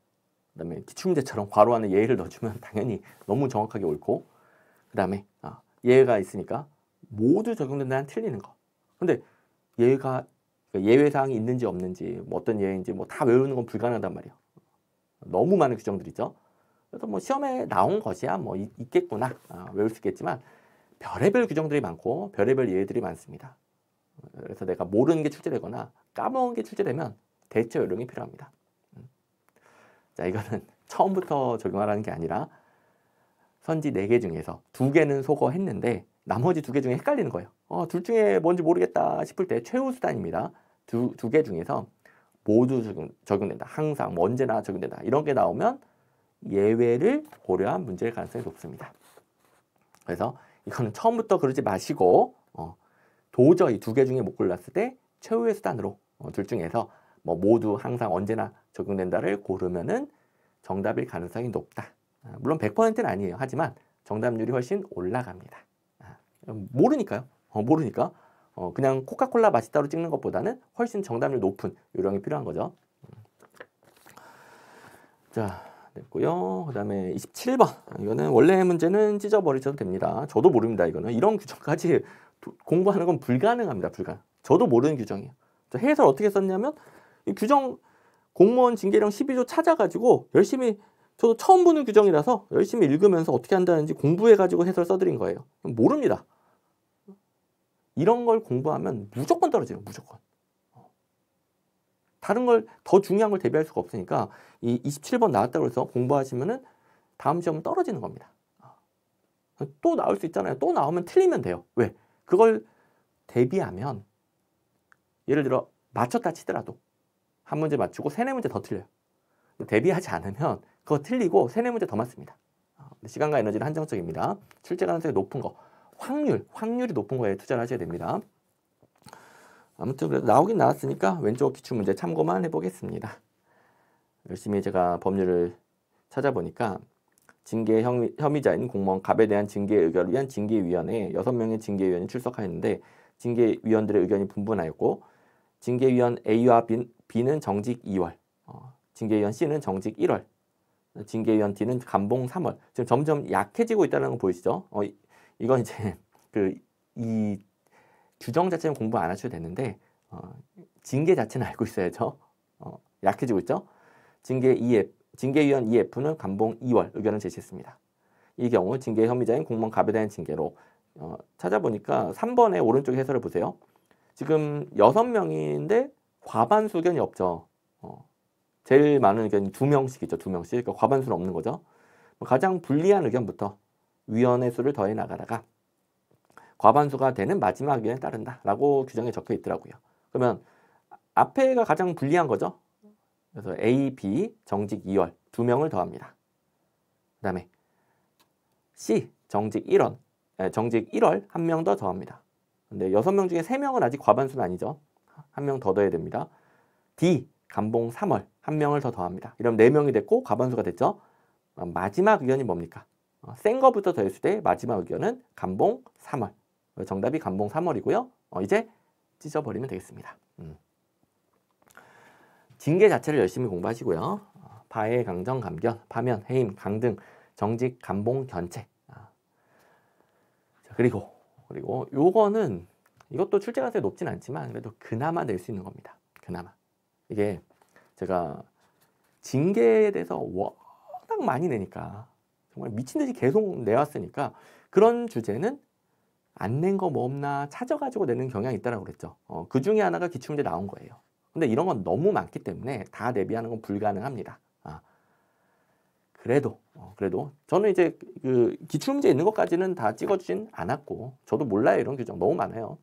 그다음에 기출문제처럼 괄호 안에 예외를 넣어주면 당연히 너무 정확하게 옳고, 그다음에 예외가 있으니까 모두 적용된다는 틀리는 거. 근데 예외 사항이 있는지 없는지, 뭐 어떤 예외인지 뭐 다 외우는 건 불가능하단 말이에요. 너무 많은 규정들이죠. 그래서 뭐 시험에 나온 것이야 뭐 있겠구나, 외울 수 있겠지만 별의별 규정들이 많고 별의별 예외들이 많습니다. 그래서 내가 모르는 게 출제되거나 까먹은 게 출제되면 대처 요령이 필요합니다. 자, 이거는 처음부터 적용하라는 게 아니라 선지 4개 중에서 2개는 소거했는데 나머지 2개 중에 헷갈리는 거예요. 둘 중에 뭔지 모르겠다 싶을 때 최후 수단입니다. 두 개 중에서 모두 적용된다. 항상 뭐 언제나 적용된다. 이런 게 나오면 예외를 고려한 문제일 가능성이 높습니다. 그래서 이거는 처음부터 그러지 마시고 도저히 2개 중에 못 골랐을 때 최후의 수단으로 둘 중에서 뭐 모두 항상 언제나 적용된다를 고르면은 정답일 가능성이 높다. 물론 100%는 아니에요. 하지만 정답률이 훨씬 올라갑니다. 모르니까요. 모르니까 그냥 코카콜라 맛있다로 찍는 것보다는 훨씬 정답률 높은 요령이 필요한 거죠. 자, 됐고요. 그 다음에 27번. 이거는 원래 문제는 찢어버리셔도 됩니다. 저도 모릅니다. 이거는 이런 규정까지 공부하는 건 불가능합니다. 저도 모르는 규정이에요. 저 해설 어떻게 썼냐면 이 규정 공무원 징계령 12조 찾아가지고 열심히, 저도 처음 보는 규정이라서 열심히 읽으면서 어떻게 한다는지 공부해가지고 해설 써드린 거예요. 모릅니다. 이런 걸 공부하면 무조건 떨어져요. 무조건. 다른 걸 더 중요한 걸 대비할 수가 없으니까 이 27번 나왔다고 해서 공부하시면은 다음 시험은 떨어지는 겁니다. 또 나올 수 있잖아요. 또 나오면 틀리면 돼요. 왜? 그걸 대비하면 예를 들어 맞췄다 치더라도 한 문제 맞추고 3-4문제 더 틀려요. 대비하지 않으면 그거 틀리고 3-4문제 더 맞습니다. 시간과 에너지는 한정적입니다. 출제 가능성이 높은 거, 확률이 높은 거에 투자를 하셔야 됩니다. 아무튼 그래도 나오긴 나왔으니까 왼쪽 기출문제 참고만 해보겠습니다. 열심히 제가 법률을 찾아보니까 징계 혐의자인 공무원 갑에 대한 징계 의결을 위한 징계위원회에 6명의 징계위원이 출석하였는데 징계위원들의 의견이 분분하였고 징계위원 A와 B는 정직 2월, 징계위원 C는 정직 1월, 징계위원 D는 감봉 3월. 지금 점점 약해지고 있다는 거 보이시죠? 이건 이제 이 규정 자체는 공부 안 하셔도 되는데 징계 자체는 알고 있어야죠. 약해지고 있죠. 징계위원 EF는 감봉 2월 의견을 제시했습니다. 이 경우 징계 혐의자인 공무원 갑에 대한 징계로 찾아보니까 3번의 오른쪽 해설을 보세요. 지금 6명인데 과반수 의견이 없죠. 제일 많은 의견이 2명씩이죠. 2명씩. 그러니까 과반수는 없는 거죠. 가장 불리한 의견부터 위원의 수를 더해 나가다가 과반수가 되는 마지막 의견에 따른다라고 규정에 적혀 있더라고요. 그러면 앞에가 가장 불리한 거죠. 그래서 A, B, 정직 2월 2명을 더합니다. 그 다음에 C, 정직 1월 1명 더 더합니다. 근데 6명 중에 3명은 아직 과반수는 아니죠. 1명 더 더해야 됩니다. D, 감봉 3월 1명을 더 더합니다. 이러면 4명이 됐고 과반수가 됐죠. 마지막 의견이 뭡니까? 센 거부터 더했을 때 마지막 의견은 감봉 3월. 정답이 감봉 3월이고요. 이제 찢어버리면 되겠습니다. 징계 자체를 열심히 공부하시고요. 파해, 강정, 감견, 파면, 해임, 강등, 정직, 감봉, 견책. 그리고 요거는 이것도 출제 가능성이 높진 않지만 그래도 그나마 낼 수 있는 겁니다. 그나마. 이게 제가 징계에 대해서 워낙 많이 내니까 정말 미친 듯이 계속 내왔으니까 그런 주제는 안 낸 거 뭐 없나 찾아가지고 내는 경향이 있다라고 그랬죠. 그 중에 하나가 기출문제 나온 거예요. 근데 이런 건 너무 많기 때문에 다 대비하는 건 불가능합니다. 그래도 저는 이제 그 기출문제 있는 것까지는 다 찍어주진 않았고 저도 몰라요. 이런 규정 너무 많아요.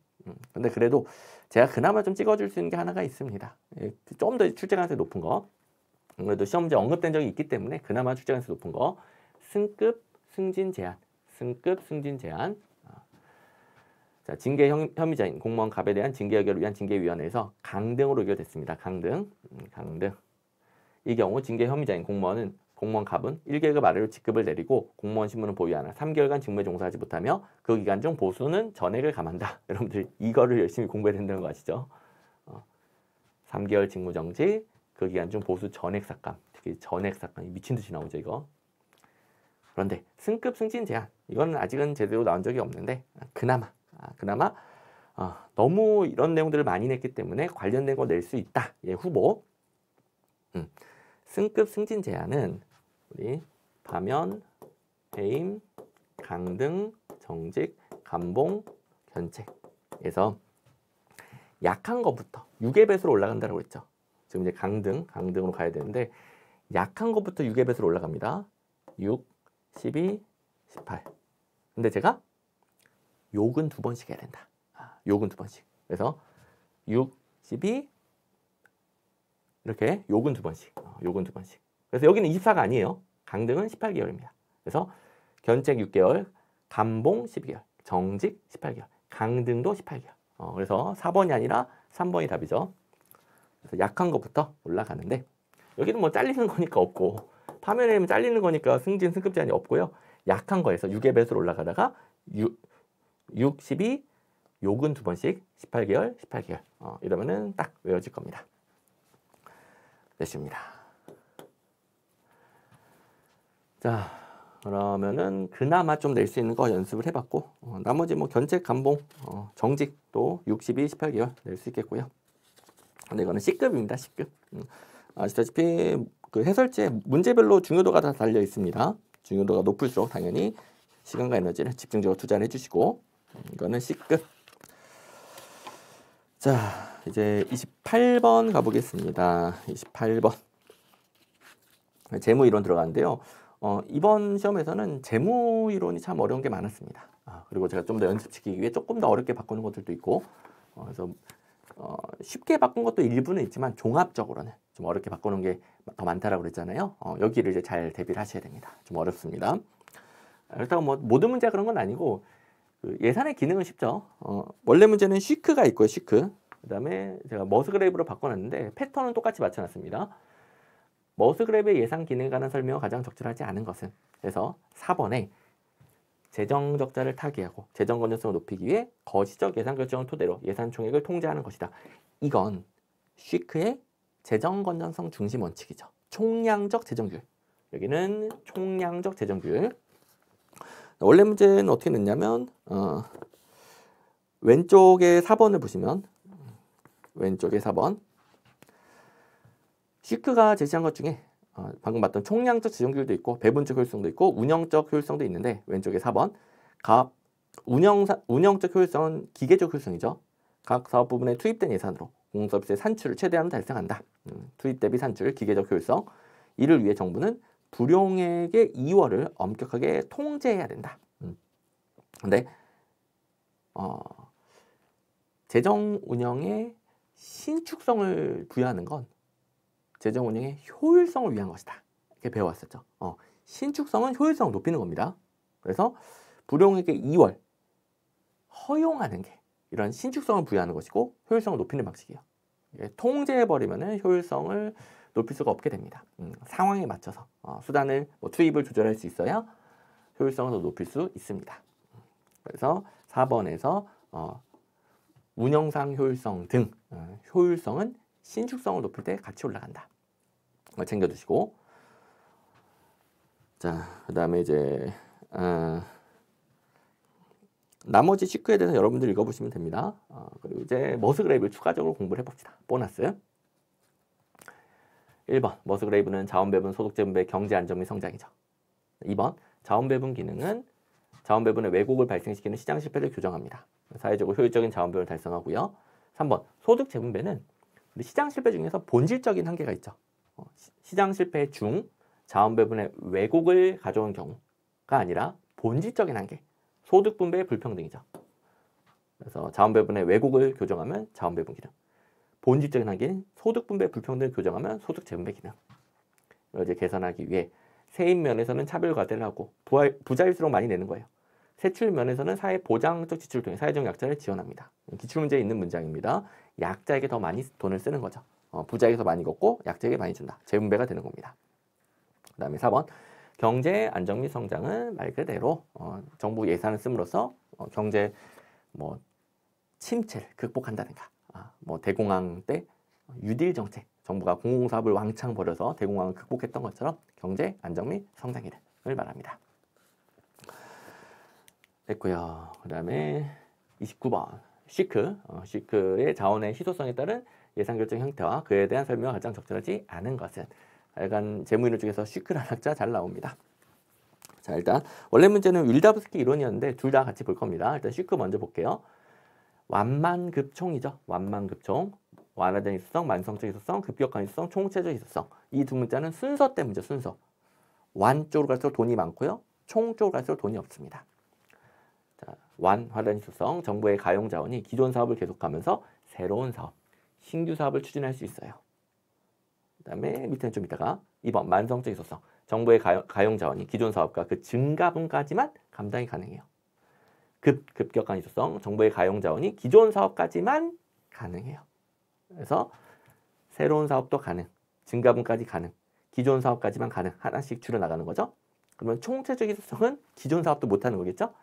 근데 그래도 제가 그나마 좀 찍어줄 수 있는 게 하나가 있습니다. 좀 더 출제 가능성이 높은 거. 그래도 시험 문제 언급된 적이 있기 때문에 그나마 출제 가능성이 높은 거. 승급 승진 제한. 자, 징계 혐의자인 공무원 갑에 대한 징계 의결을 위한 징계위원회에서 강등으로 의결됐습니다. 강등. 이 경우 징계 혐의자인 공무원 갑은 1계급 아래로 직급을 내리고 공무원 신분을 보유하나 3개월간 직무에 종사하지 못하며 그 기간 중 보수는 전액을 감한다. 여러분들 이거를 열심히 공부해야 된다는 거 아시죠? 3개월 직무정지, 그 기간 중 보수 전액삭감, 특히 전액삭감이 미친듯이 나오죠 이거. 그런데 승급 승진 제한, 이건 아직은 제대로 나온 적이 없는데 그나마 너무 이런 내용들을 많이 냈기 때문에 관련된 거 낼 수 있다. 예, 후보. 승급 승진 제한은 우리 파면, 해임, 강등, 정직, 감봉, 견책에서 약한 것부터 6의 배수로 올라간다고 했죠. 지금 이제 강등으로 가야 되는데 약한 것부터 6의 배수로 올라갑니다. 6, 12, 18. 근데 제가 욕은 2번씩 해야 된다. 욕은 2번씩. 그래서 6, 12 이렇게 욕은 2번씩. 욕은 2번씩. 그래서 여기는 24가 아니에요. 강등은 18개월입니다. 그래서 견책 6개월, 감봉 12개월, 정직 18개월, 강등도 18개월. 그래서 4번이 아니라 3번이 답이죠. 그래서 약한 것부터 올라가는데 여기는 뭐 잘리는 거니까 없고 파면에는 잘리는 거니까 승진 승급 제한이 없고요. 약한 거에서 6의 배수로 올라가다가 6, 12 욕은 2번씩 18개월, 18개월. 이러면은 딱 외워질 겁니다. 됐습니다. 자, 그러면은 그나마 좀 낼 수 있는 거 연습을 해봤고 나머지 뭐 견책, 감봉, 정직도 6, 12, 18개월 낼 수 있겠고요. 근데 이거는 C급입니다. C급. 아시다시피 그 해설지에 문제별로 중요도가 다 달려 있습니다. 중요도가 높을수록 당연히 시간과 에너지를 집중적으로 투자를 해주시고 이거는 C급. 자, 이제 28번 가보겠습니다. 28번. 재무 이론 들어가는데요. 이번 시험에서는 재무 이론이 참 어려운 게 많았습니다. 그리고 제가 좀 더 연습시키기 위해 조금 더 어렵게 바꾸는 것들도 있고 그래서 쉽게 바꾼 것도 일부는 있지만 종합적으로는 좀 어렵게 바꾸는 게 더 많다라고 그랬잖아요. 여기를 이제 잘 대비를 하셔야 됩니다. 좀 어렵습니다. 그렇다고 뭐 모든 문제가 그런 건 아니고 그 예산의 기능은 쉽죠. 원래 문제는 쉬크가 있고요. 쉬크. 그다음에 제가 머스그레이브로 바꿔놨는데 패턴은 똑같이 맞춰놨습니다. 머스그레이브의 예산 기능에 관한 설명은 가장 적절하지 않은 것은 그래서 4번에 재정 적자를 타개하고 재정 건전성을 높이기 위해 거시적 예산 결정을 토대로 예산 총액을 통제하는 것이다. 이건 쉬크의 재정 건전성 중심 원칙이죠. 총량적 재정규율. 여기는 총량적 재정규율. 원래 문제는 어떻게 냈냐면 왼쪽에 4번을 보시면 왼쪽에 4번 쉬크가 제시한 것 중에 방금 봤던 총량적 재정규율도 있고 배분적 효율성도 있고 운영적 효율성도 있는데 왼쪽에 4번 운영적 효율성은 기계적 효율성이죠. 각 사업 부분에 투입된 예산으로 공서비스의 산출을 최대한 달성한다. 투입 대비 산출, 기계적 효율성. 이를 위해 정부는 불용액의 이월을 엄격하게 통제해야 된다. 근데 재정 운영에 신축성을 부여하는 건 재정 운영의 효율성을 위한 것이다. 이렇게 배워왔었죠. 신축성은 효율성을 높이는 겁니다. 그래서 불용액의 이월, 허용하는 게 이런 신축성을 부여하는 것이고 효율성을 높이는 방식이에요. 통제해버리면 효율성을 높일 수가 없게 됩니다. 상황에 맞춰서 수단을 투입을 조절할 수 있어야 효율성을 더 높일 수 있습니다. 그래서 4번에서 운영상 효율성 등 효율성은 신축성을 높일 때 같이 올라간다. 챙겨두시고 자, 그 다음에 이제 나머지 시크에 대해서 여러분들 읽어보시면 됩니다. 그리고 이제 머스그레이브를 추가적으로 공부를 해봅시다. 보너스 1번 머스그레이브는 자원배분, 소득재분배, 경제안정 및 성장이죠. 2번 자원배분 기능은 자원배분의 왜곡을 발생시키는 시장 실패를 교정합니다. 사회적으로 효율적인 자원배분을 달성하고요. 3번 소득재분배는 시장 실패 중에서 본질적인 한계가 있죠. 시장 실패 중 자원배분의 왜곡을 가져온 경우가 아니라 본질적인 한계, 소득분배의 불평등이죠. 그래서 자원배분의 왜곡을 교정하면 자원배분 기능, 본질적인 한계인 소득분배 불평등을 교정하면 소득재분배 기능. 이걸 이제 개선하기 위해 세입 면에서는 차별 과대를 하고 부자일수록 많이 내는 거예요. 세출 면에서는 사회 보장적 지출을 통해 사회적 약자를 지원합니다. 기출문제에 있는 문장입니다. 약자에게 더 많이 돈을 쓰는 거죠. 부자에게 더 많이 걷고 약자에게 많이 준다. 재분배가 되는 겁니다. 그 다음에 4번 경제 안정 및 성장은 말 그대로 정부 예산을 씀으로써 경제 침체를 극복한다든가 대공황 때 뉴딜 정책, 정부가 공공사업을 왕창 벌여서 대공황을 극복했던 것처럼 경제 안정 및 성장이 등을 말합니다. 됐고요. 그 다음에 29번 시크의 자원의 희소성에 따른 예산결정 형태와 그에 대한 설명이 가장 적절하지 않은 것은. 하여간 재무이론 중에서 시크라는 학자 잘 나옵니다. 자, 일단 원래 문제는 윌다브스키 이론이었는데 둘 다 같이 볼 겁니다. 일단 시크 먼저 볼게요. 완만급총이죠. 완만급총. 완화된 희소성, 만성적 희소성, 급격한 희소성, 총체적 희소성. 이 두 문자는 순서 때문이죠. 순서. 완 쪽으로 갈수록 돈이 많고요. 총 쪽으로 갈수록 돈이 없습니다. 자, 완화된 희소성, 정부의 가용 자원이 기존 사업을 계속하면서 새로운 사업, 신규 사업을 추진할 수 있어요. 그 다음에 밑에는 좀 이따가 2번 만성적 희소성, 정부의 가용 자원이 기존 사업과 그 증가분까지만 감당이 가능해요. 급격한 희소성, 정부의 가용 자원이 기존 사업까지만 가능해요. 그래서 새로운 사업도 가능, 증가분까지 가능, 기존 사업까지만 가능, 하나씩 줄여나가는 거죠. 그러면 총체적 희소성은 기존 사업도 못하는 거겠죠.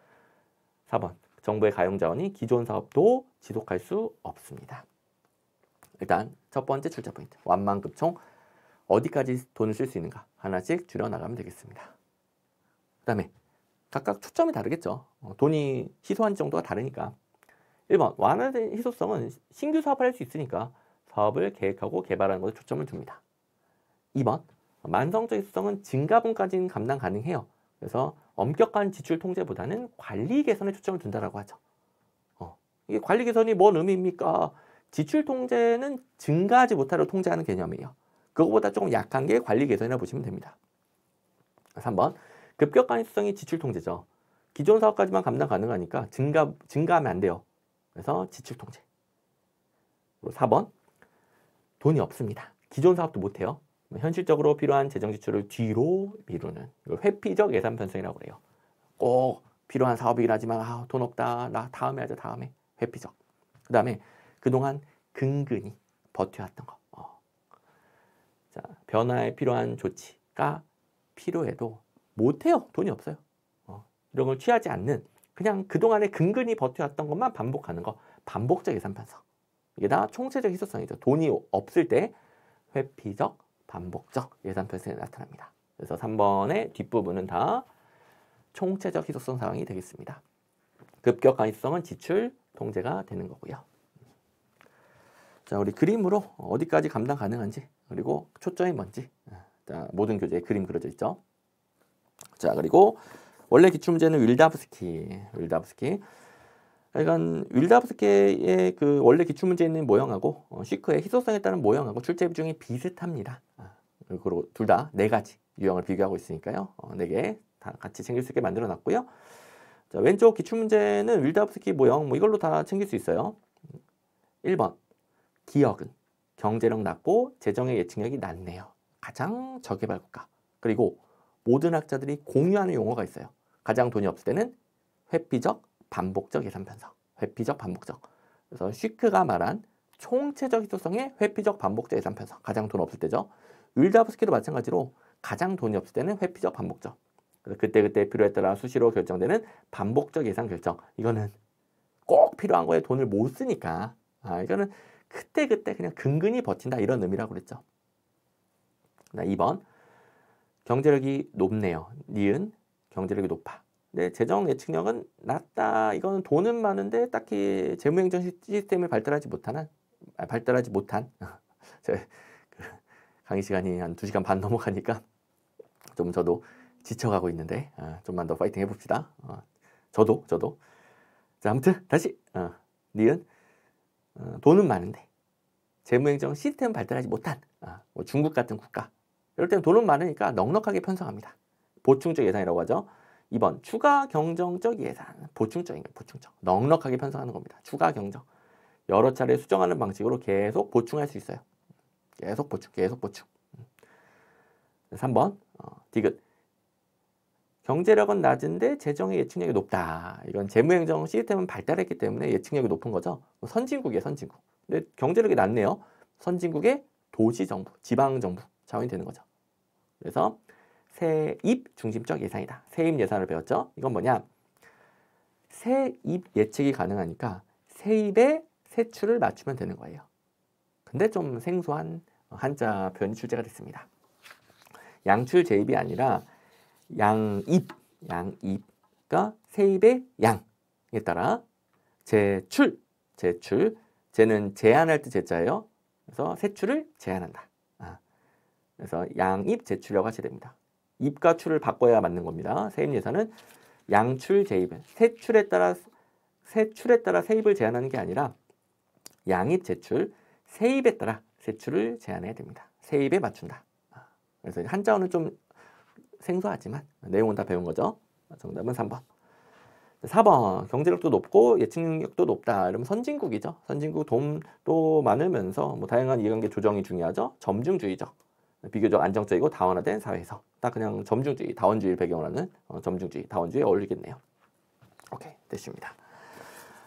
4번 정부의 가용 자원이 기존 사업도 지속할 수 없습니다. 일단 첫 번째 출제 포인트, 완만급총. 어디까지 돈을 쓸 수 있는가 하나씩 줄여나가면 되겠습니다. 그 다음에 각각 초점이 다르겠죠. 돈이 희소한 정도가 다르니까. 1번 완화된 희소성은 신규 사업을 할 수 있으니까 사업을 계획하고 개발하는 것에 초점을 둡니다. 2번 만성적 희소성은 증가분까지는 감당 가능해요. 그래서 엄격한 지출 통제보다는 관리 개선에 초점을 둔다라고 하죠. 이게 관리 개선이 뭔 의미입니까? 지출 통제는 증가하지 못하도록 통제하는 개념이에요. 그거보다 조금 약한 게 관리 개선이라고 보시면 됩니다. 3번 급격한 희소성이 지출 통제죠. 기존 사업까지만 감당 가능하니까 증가하면 안 돼요. 그래서 지출 통제. 4번 돈이 없습니다. 기존 사업도 못해요. 현실적으로 필요한 재정 지출을 뒤로 미루는, 이걸 회피적 예산 편성이라고 그래요. 꼭 필요한 사업이긴 하지만 돈 없다, 나 다음에 하자, 다음에. 회피적. 그 다음에 그동안 근근히 버텨왔던 거. 자, 변화에 필요한 조치가 필요해도 못해요. 돈이 없어요. 이런 걸 취하지 않는, 그냥 그동안에 근근히 버텨왔던 것만 반복하는 거. 반복적 예산 편성. 이게 다 총체적 희소성이죠. 돈이 없을 때 회피적, 반복적 예산 편성이 나타납니다. 그래서 3번의 뒷부분은 다 총체적 희소성 상황이 되겠습니다. 급격한 희소성은 지출 통제가 되는 거고요. 자, 우리 그림으로 어디까지 감당 가능한지, 그리고 초점이 뭔지. 자, 모든 교재에 그림 그려져 있죠. 자, 그리고 원래 기출문제는 윌다브스키. 그러니까 윌다브스키의 그 원래 기출문제에 있는 모형하고 시크의 희소성에 따른 모형하고 출제 비중이 비슷합니다. 그리고 둘 다 4가지 유형을 비교하고 있으니까요. 4개 다 같이 챙길 수 있게 만들어 놨고요. 자, 왼쪽 기출문제는 윌다브스키 모형 이걸로 다 챙길 수 있어요. 1번 기역은 경제력 낮고 재정의 예측력이 낮네요. 가장 저개발 국가. 그리고 모든 학자들이 공유하는 용어가 있어요. 가장 돈이 없을 때는 회피적, 반복적 예산 편성. 회피적, 반복적. 그래서 시크가 말한 총체적 희소성의 회피적, 반복적 예산 편성. 가장 돈 없을 때죠. 윌다브스키도 마찬가지로 가장 돈이 없을 때는 회피적, 반복적. 그래서 그때그때 필요에 따라 수시로 결정되는 반복적 예산 결정. 이거는 꼭 필요한 거에 돈을 못 쓰니까 이거는 그때그때 그냥 근근히 버틴다 이런 의미라고 그랬죠. 2번 경제력이 높네요. 니은 경제력이 높아. 근데 재정 예측력은 낮다. 이거는 돈은 많은데 딱히 재무행정 시스템을 발달하지 못한 강의 시간이 한 2시간 반 넘어가니까 좀 저도 지쳐가고 있는데 좀만 더 파이팅 해봅시다. 저도. 자, 아무튼 다시 니은 돈은 많은데 재무행정 시스템 발달하지 못한 뭐 중국 같은 국가. 이럴 때는 돈은 많으니까 넉넉하게 편성합니다. 보충적 예산이라고 하죠. 2번 추가 경정적 예산. 보충적인 거예요. 보충적. 넉넉하게 편성하는 겁니다. 추가 경정. 여러 차례 수정하는 방식으로 계속 보충할 수 있어요. 계속 보충. 3번 디귿. 경제력은 낮은데 재정의 예측력이 높다. 이건 재무행정 시스템은 발달했기 때문에 예측력이 높은 거죠. 선진국이에요, 선진국. 근데 경제력이 낮네요. 선진국의 도시정부, 지방정부 자원이 되는 거죠. 그래서 세입 중심적 예산이다. 세입 예산을 배웠죠. 이건 뭐냐? 세입 예측이 가능하니까 세입에 세출을 맞추면 되는 거예요. 근데 좀 생소한 한자 표현이 출제가 됐습니다. 양출 제입이 아니라 양입, 양입과 세입의 양에 따라 제출, 제는 제한할 때 제자예요. 그래서 세출을 제한한다. 그래서 양입 제출이라고 하셔야 됩니다. 입과 출을 바꿔야 맞는 겁니다. 세입 예산은 양출 제입, 세출에 따라 세입을 제한하는 게 아니라 양입 제출, 세입에 따라 세출을 제한해야 됩니다. 세입에 맞춘다. 그래서 한자어는 좀 생소하지만 내용은 다 배운 거죠. 정답은 3번. 4번 경제력도 높고 예측 능력도 높다. 이러면 선진국이죠. 선진국 돈도 많으면서 뭐 다양한 이해관계 조정이 중요하죠. 점중주의죠. 비교적 안정적이고 다원화된 사회에서 딱 그냥 점중주의, 다원주의를 배경으로 하는 점중주의, 다원주의에 어울리겠네요. 오케이, 됐습니다.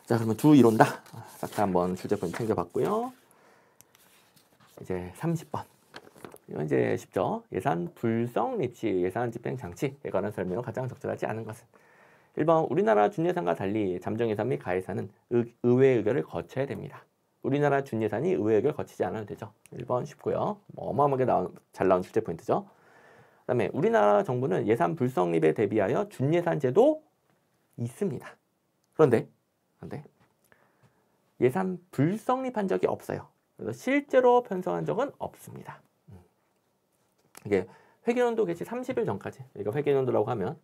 자, 그러면 두 이론다. 싹 다 한번 출제폰 챙겨봤고요. 이제 30번. 이건 이제 쉽죠. 예산 불성 리치, 예산 집행 장치에 관한 설명은 가장 적절하지 않은 것은 1번 우리나라 준예산과 달리 잠정예산 및 가예산은 의회 의결을 거쳐야 됩니다. 우리나라 준예산이 의회 의결을 거치지 않아도 되죠. 1번 쉽고요. 어마어마하게 잘 나온 출제 포인트죠. 그 다음에 우리나라 정부는 예산 불성립에 대비하여 준예산 제도 있습니다. 그런데 예산 불성립한 적이 없어요. 그래서 실제로 편성한 적은 없습니다. 이게 회계연도 개시 30일 전까지, 그러니까 회계연도라고 하면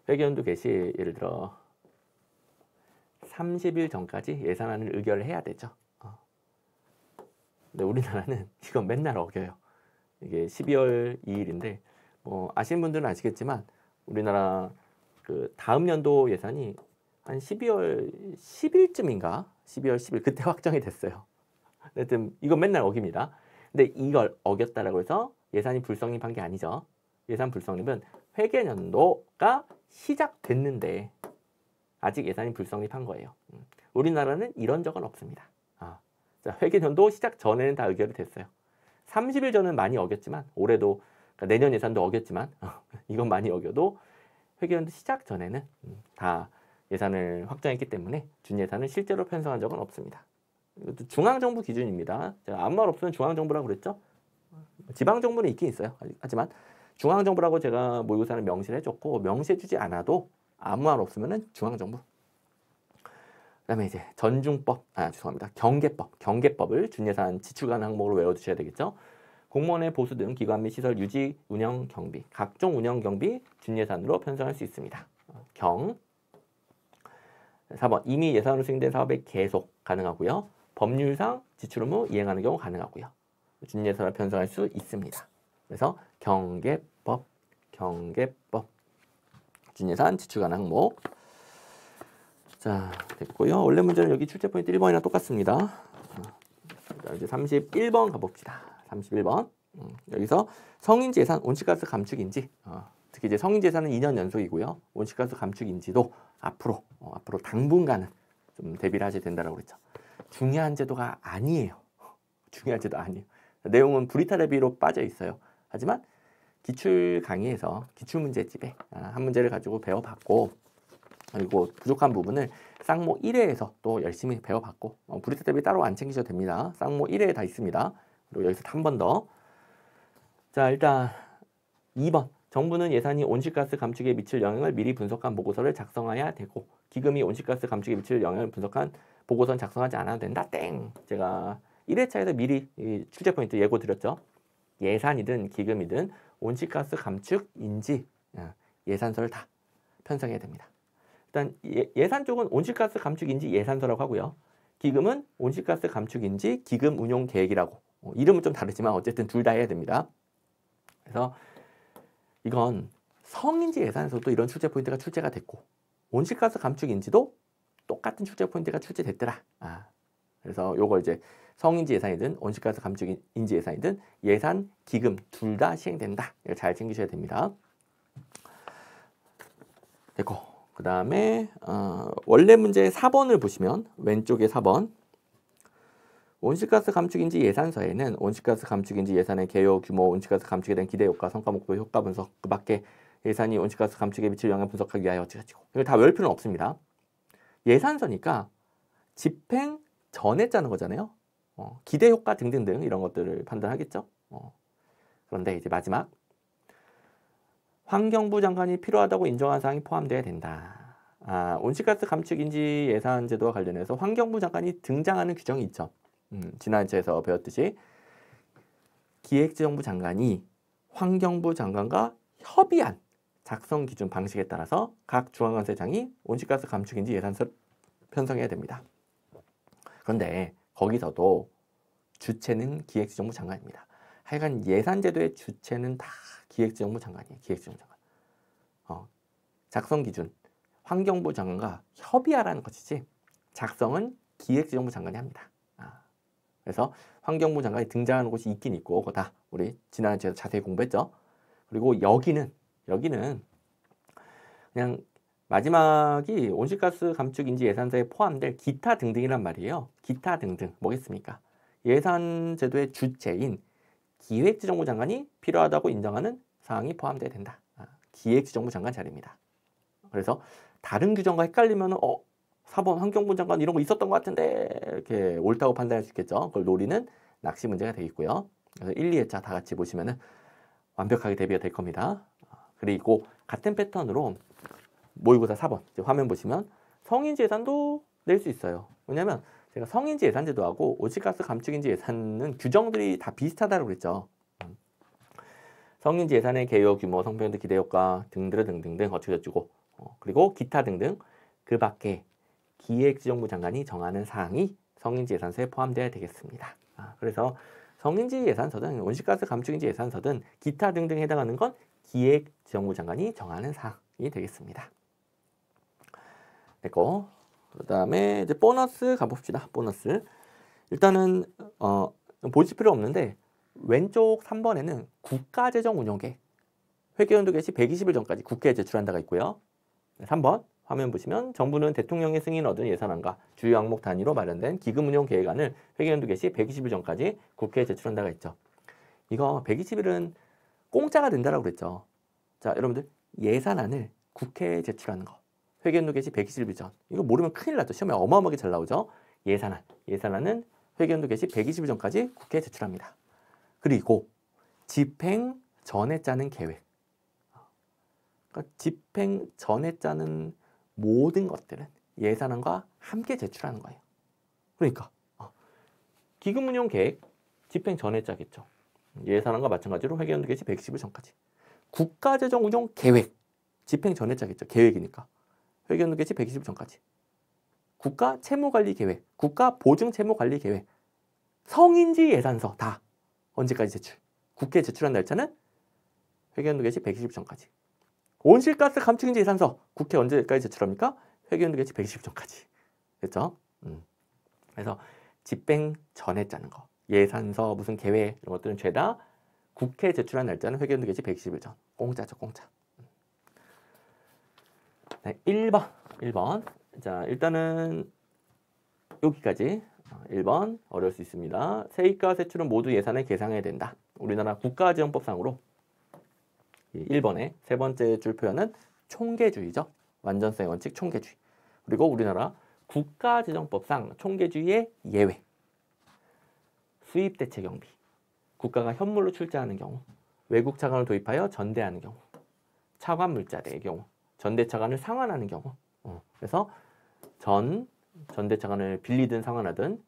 회계연도 개시 예를 들어 30일 전까지 예산안을 의결을 해야 되죠. 근데 우리나라는 이건 맨날 어겨요. 이게 12월 2일인데 뭐 아시는 분들은 아시겠지만 우리나라 그 다음 연도 예산이 한 12월 10일쯤인가 12월 10일 그때 확정이 됐어요. 하여튼 이건 맨날 어깁니다. 근데 이걸 어겼다라고 해서 예산이 불성립한 게 아니죠. 예산 불성립은 회계연도가 시작됐는데 아직 예산이 불성립한 거예요. 우리나라는 이런 적은 없습니다. 자, 회계연도 시작 전에는 다 의결이 됐어요. 30일 전은 많이 어겼지만 올해도 그러니까 내년 예산도 어겼지만 이건 많이 어겨도 회계연도 시작 전에는 다 예산을 확정했기 때문에 준예산을 실제로 편성한 적은 없습니다. 이것도 중앙정부 기준입니다. 제가 아무 말 없으면 중앙정부라고 그랬죠. 지방정부는 있긴 있어요. 하지만 중앙정부라고 제가 모의고사는 명시를 해줬고 명시해주지 않아도 아무 말 없으면 중앙정부. 그 다음에 이제 전중법, 죄송합니다. 경계법을 준예산 지출 가능 항목으로 외워두셔야 되겠죠. 공무원의 보수 등 기관 및 시설 유지, 운영, 경비, 각종 운영 경비 준예산으로 편성할 수 있습니다. 4번 이미 예산으로 수행된 사업의 계속 가능하고요. 법률상 지출 의무 이행하는 경우 가능하고요. 준예산을 편성할 수 있습니다. 그래서 경계법 준예산 지출 가능 항목. 자, 됐고요. 원래 문제는 여기 출제 포인트 1번이랑 똑같습니다. 자, 이제 31번 가봅시다. 31번. 여기서 성인지 예산 온실가스 감축인지, 특히 이제 성인지 예산은 2년 연속이고요. 온실가스 감축인지도 앞으로 당분간은 좀 대비를 하셔야 된다라고 그랬죠. 중요한 제도가 아니에요. 중요한 제도 아니에요. 내용은 브리타 레비로 빠져 있어요. 하지만 기출 강의에서 기출 문제집에 한 문제를 가지고 배워봤고, 그리고 부족한 부분을 쌍모 1회에서 또 열심히 배워봤고, 브리타 레비 따로 안 챙기셔도 됩니다. 쌍모 1회에 다 있습니다. 그리고 여기서 한 번 더. 자, 일단 2번. 정부는 예산이 온실가스 감축에 미칠 영향을 미리 분석한 보고서를 작성해야 되고, 기금이 온실가스 감축에 미칠 영향을 분석한 보고서는 작성하지 않아도 된다. 땡! 제가 1회차에서 미리 출제 포인트 예고 드렸죠. 예산이든 기금이든 온실가스 감축 인지 예산서를 다 편성해야 됩니다. 일단 예산 쪽은 온실가스 감축 인지 예산서라고 하고요. 기금은 온실가스 감축 인지 기금 운용 계획이라고. 이름은 좀 다르지만 어쨌든 둘 다 해야 됩니다. 그래서 이건 성인지 예산에서도 이런 출제 포인트가 출제가 됐고, 온실가스 감축 인지도 똑같은 출제 포인트가 출제됐더라. 그래서 요걸 이제 성인지 예산이든 온실가스 감축 인지 예산이든 예산, 기금 둘 다 시행된다. 이거 잘 챙기셔야 됩니다. 됐고, 그 다음에 원래 문제 4번을 보시면 왼쪽에 4번 온실가스 감축인지 예산서에는 온실가스 감축인지 예산의 개요, 규모, 온실가스 감축에 대한 기대 효과, 성과, 목표, 효과 분석, 그 밖에 예산이 온실가스 감축에 미칠 영향 분석하기 위하여 어찌어찌고 이걸 다 외울 필요는 없습니다. 예산서니까 집행 전에 짜는 거잖아요. 기대 효과 등등등 이런 것들을 판단하겠죠. 그런데 이제 마지막 환경부 장관이 필요하다고 인정한 사항이 포함돼야 된다. 온실가스 감축 인지 예산 제도와 관련해서 환경부 장관이 등장하는 규정이 있죠. 지난 주에서 배웠듯이 기획재정부 장관이 환경부 장관과 협의한 작성 기준 방식에 따라서 각 중앙관세청이 온실가스 감축 인지 예산서를 편성해야 됩니다. 그런데 거기서도 주체는 기획재정부 장관입니다. 하여간 예산제도의 주체는 다 기획재정부 장관이에요. 기획재정부 장관. 작성 기준 환경부 장관과 협의하라는 것이지 작성은 기획재정부 장관이 합니다. 그래서 환경부 장관이 등장하는 곳이 있긴 있고 그거 다 우리 지난 주에서 자세히 공부했죠. 그리고 여기는 그냥 마지막이 온실가스 감축 인지 예산서에 포함될 기타 등등이란 말이에요. 기타 등등 뭐겠습니까? 예산 제도의 주체인 기획재정부 장관이 필요하다고 인정하는 사항이 포함돼야 된다. 기획재정부 장관 자리입니다. 그래서 다른 규정과 헷갈리면 4번 환경부 장관 이런 거 있었던 것 같은데 이렇게 옳다고 판단할 수 있겠죠. 그걸 노리는 낚시 문제가 되겠고요. 그래서 1, 2회차 다 같이 보시면은 완벽하게 대비가 될 겁니다. 그리고 같은 패턴으로 모의고사 4번 화면 보시면 성인지 예산도 낼 수 있어요. 왜냐하면 제가 성인지 예산제도하고 온실가스 감축인지 예산은 규정들이 다 비슷하다고 그랬죠. 성인지 예산의 개요, 규모, 성평등 기대 효과 등등 어쩌고저쩌고 그리고 기타 등등 그 밖에 기획재정부 장관이 정하는 사항이 성인지 예산서에 포함되어야 되겠습니다. 그래서 성인지 예산서든 온실가스 감축인지 예산서든 기타 등등에 해당하는 건 기획재정부 장관이 정하는 사항이 되겠습니다. 됐고 그 다음에 이제 보너스 가봅시다. 보너스 일단은 보실 필요 없는데 왼쪽 3번에는 국가재정운용계획 회계연도 개시 120일 전까지 국회에 제출한다가 있고요. 3번 화면 보시면 정부는 대통령의 승인 얻은 예산안과 주요 항목 단위로 마련된 기금운용 계획안을 회계연도 개시 120일 전까지 국회에 제출한다가 있죠. 이거 120일은 공짜가 된다라고 그랬죠. 자, 여러분들 예산안을 국회에 제출하는 거 회계연도 개시 120일 전 이거 모르면 큰일 나죠. 시험에 어마어마하게 잘 나오죠. 예산안은 회계연도 개시 120일 전까지 국회에 제출합니다. 그리고 집행 전에 짜는 계획 그러니까 집행 전에 짜는 모든 것들은 예산안과 함께 제출하는 거예요. 그러니까 기금운용 계획 집행 전에 짜겠죠. 예산안과 마찬가지로 회계연도 개시 120일 전까지. 국가재정운용 계획 집행 전에 짜겠죠. 계획이니까. 회계연도 개시 120일 전까지. 국가 채무관리 계획, 국가 보증 채무관리 계획, 성인지 예산서 다 언제까지 제출? 국회에 제출한 날짜는 회계연도 개시 120일 전까지. 온실가스 감축인지 예산서 국회 언제까지 제출합니까? 회계연도 개시 120일 전까지. 됐죠? 그래서 집행 전에 짜는 거. 예산서 무슨 계획 이런 것들은 죄다 국회에 제출한 날짜는 회계연도 개시 120일 전. 공짜죠, 공짜. 네, 1번. 자, 일단은 여기까지. 1번 어려울 수 있습니다. 세입과 세출은 모두 예산에 계상해야 된다. 우리나라 국가지원법상으로 1번의 세 번째 줄 표현은 총계주의죠. 완전성의 원칙 총계주의. 그리고 우리나라 국가재정법상 총계주의의 예외. 수입대체경비. 국가가 현물로 출자하는 경우. 외국 차관을 도입하여 전대하는 경우. 차관물자대의 경우. 전대차관을 상환하는 경우. 그래서 전대차관을 빌리든 상환하든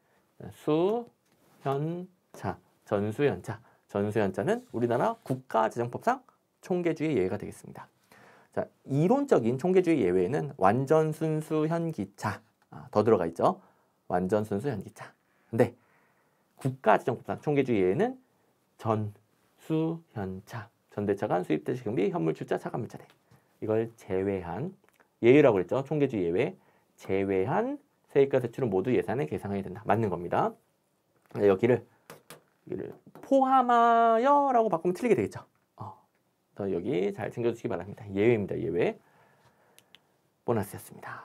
수현차, 전수현차. 전수현차는 우리나라 국가재정법상 총계주의 예외가 되겠습니다. 자, 이론적인 총계주의 예외에는 완전 순수 현기차 더 들어가 있죠. 완전 순수 현기차. 근데 국가재정법상 총계주의 예외는 전수현차, 전대차관, 수입대체경비, 현물출자, 차관물자대 이걸 제외한 예외라고 그랬죠. 총계주의 예외 제외한 세입과 세출은 모두 예산에 계상해야 된다. 맞는 겁니다. 여기를 포함하여라고 바꾸면 틀리게 되겠죠. 더 여기 잘 챙겨주시기 바랍니다. 예외입니다. 예외. 보너스였습니다.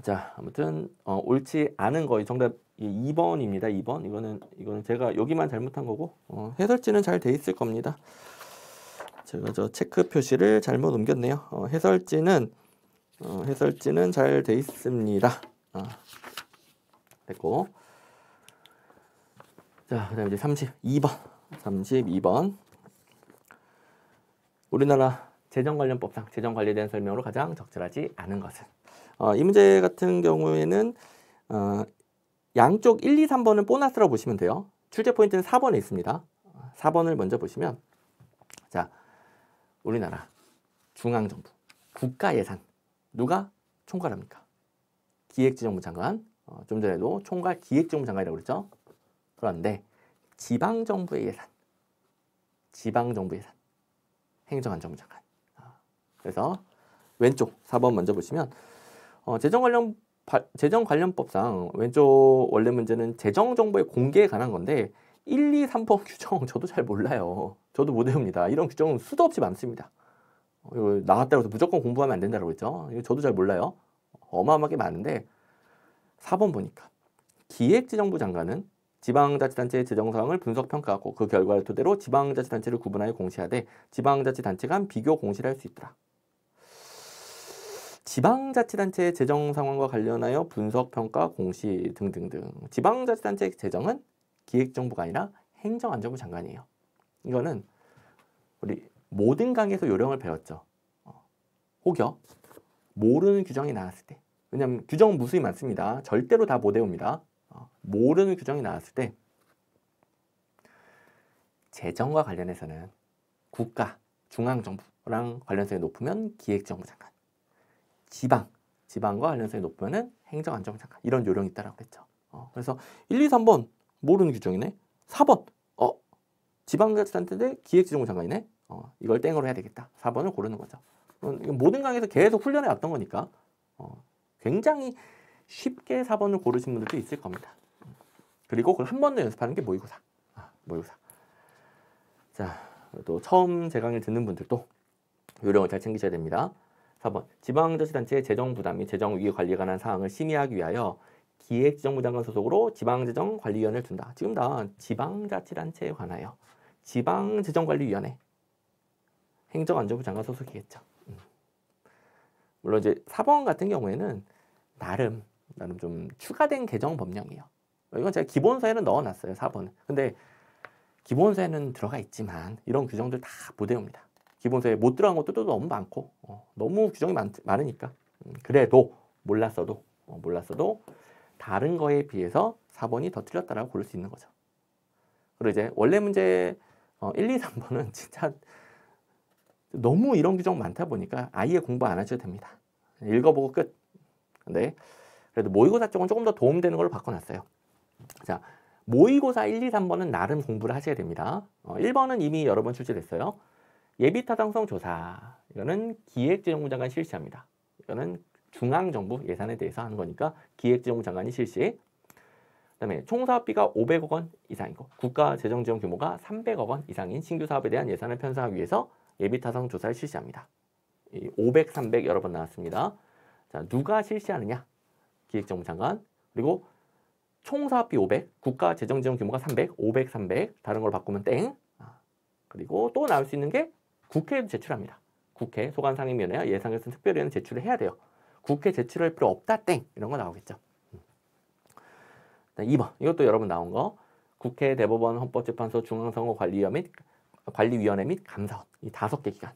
자, 아무튼 옳지 않은 거 정답 2번입니다. 2번. 이거는 제가 여기만 잘못한 거고 해설지는 잘 돼 있을 겁니다. 제가 저 체크 표시를 잘못 옮겼네요. 해설지는 잘 돼 있습니다. 됐고 자, 그다음에 이제 32번. 우리나라 재정관련법상 재정 관리에 대한 설명으로 가장 적절하지 않은 것은. 이 문제 같은 경우에는 양쪽 1, 2, 3번은 보너스라고 보시면 돼요. 출제 포인트는 4번에 있습니다. 4번을 먼저 보시면, 자, 우리나라 중앙정부 국가예산 누가 총괄합니까? 기획재정부 장관. 좀 전에도 총괄 기획재정부 장관이라고 그랬죠. 그런데 지방정부의 예산, 행정안전부 장관. 그래서 왼쪽 4번 먼저 보시면 재정관련법상 왼쪽 원래 문제는 재정정보의 공개에 관한 건데 1, 2, 3번 규정 저도 잘 몰라요. 저도 못 외웁니다. 이런 규정은 수도 없이 많습니다. 이거 나왔다고 해서 무조건 공부하면 안 된다고 했죠. 이거 저도 잘 몰라요. 어마어마하게 많은데 4번 보니까 기획재정부 장관은 지방자치단체의 재정상황을 분석평가하고 그 결과를 토대로 지방자치단체를 구분하여 공시하되 지방자치단체 간 비교 공시를 할 수 있더라. 지방자치단체의 재정상황과 관련하여 분석평가 공시 등등등. 지방자치단체 재정은 기획정부가 아니라 행정안전부 장관이에요. 이거는 우리 모든 강의에서 요령을 배웠죠. 혹여 모르는 규정이 나왔을 때, 왜냐하면 규정 무수히 많습니다. 절대로 다 못 외웁니다. 모르는 규정이 나왔을 때 재정과 관련해서는 국가, 중앙정부랑 관련성이 높으면 기획정부 장관, 지방과 관련성이 높으면 행정안전부 장관, 이런 요령이 있다라고 했죠. 그래서 1, 2, 3번 모르는 규정이네. 4번 지방자치단체 기획재정부 장관이네. 이걸 땡으로 해야 되겠다. 4번을 고르는 거죠. 모든 강의에서 계속 훈련해 왔던 거니까 굉장히 쉽게 4번을 고르신 분들도 있을 겁니다. 그리고 그걸 한 번 더 연습하는 게 모의고사. 모의고사. 자, 또 처음 제 강의를 듣는 분들도 요령을 잘 챙기셔야 됩니다. 4번. 지방자치단체의 재정 부담 및 재정 위기 관리에 관한 사항을 심의하기 위하여 기획재정부 장관 소속으로 지방재정관리위원회를 둔다. 지금 다 지방자치단체에 관하여 지방재정관리위원회, 행정안전부 장관 소속이겠죠. 물론 이제 4번 같은 경우에는 나름 좀 추가된 개정 법령이에요. 이건 제가 기본서에는 넣어놨어요. 4번은. 근데 기본서에는 들어가 있지만 이런 규정들 다 못 외웁니다. 기본서에 못 들어간 것도 또 너무 많고 너무 규정이 많으니까 그래도 몰랐어도 다른 거에 비해서 4번이 더 틀렸다라고 고를 수 있는 거죠. 그리고 이제 원래 문제 1, 2, 3번은 진짜 너무 이런 규정 많다 보니까 아예 공부 안 하셔도 됩니다. 읽어보고 끝. 근데 그래도 모의고사 쪽은 조금 더 도움되는 걸로 바꿔놨어요. 자, 모의고사 1, 2, 3번은 나름 공부를 하셔야 됩니다. 1번은 이미 여러 번 출제됐어요. 예비타당성 조사. 이거는 기획재정부 장관이 실시합니다. 이거는 중앙정부 예산에 대해서 하는 거니까 기획재정부 장관이 실시. 그다음에 총사업비가 500억 원 이상이고 국가 재정 지원 규모가 300억 원 이상인 신규 사업에 대한 예산을 편성하기 위해서 예비타당 조사를 실시합니다. 500, 300 여러 번 나왔습니다. 자, 누가 실시하느냐? 기획정부 장관. 그리고 총사업비 500, 국가 재정 지원 규모가 300, 500, 300 다른 걸 바꾸면 땡. 그리고 또 나올 수 있는 게 국회에도 제출합니다. 국회 소관상임위원회와 예산결산 특별위원회 제출을 해야 돼요. 국회 제출할 필요 없다 땡 이런 거 나오겠죠. 2번 이것도 여러 번 나온 거. 국회, 대법원, 헌법재판소, 중앙선거관리위원회 및 감사원 이 5개 기관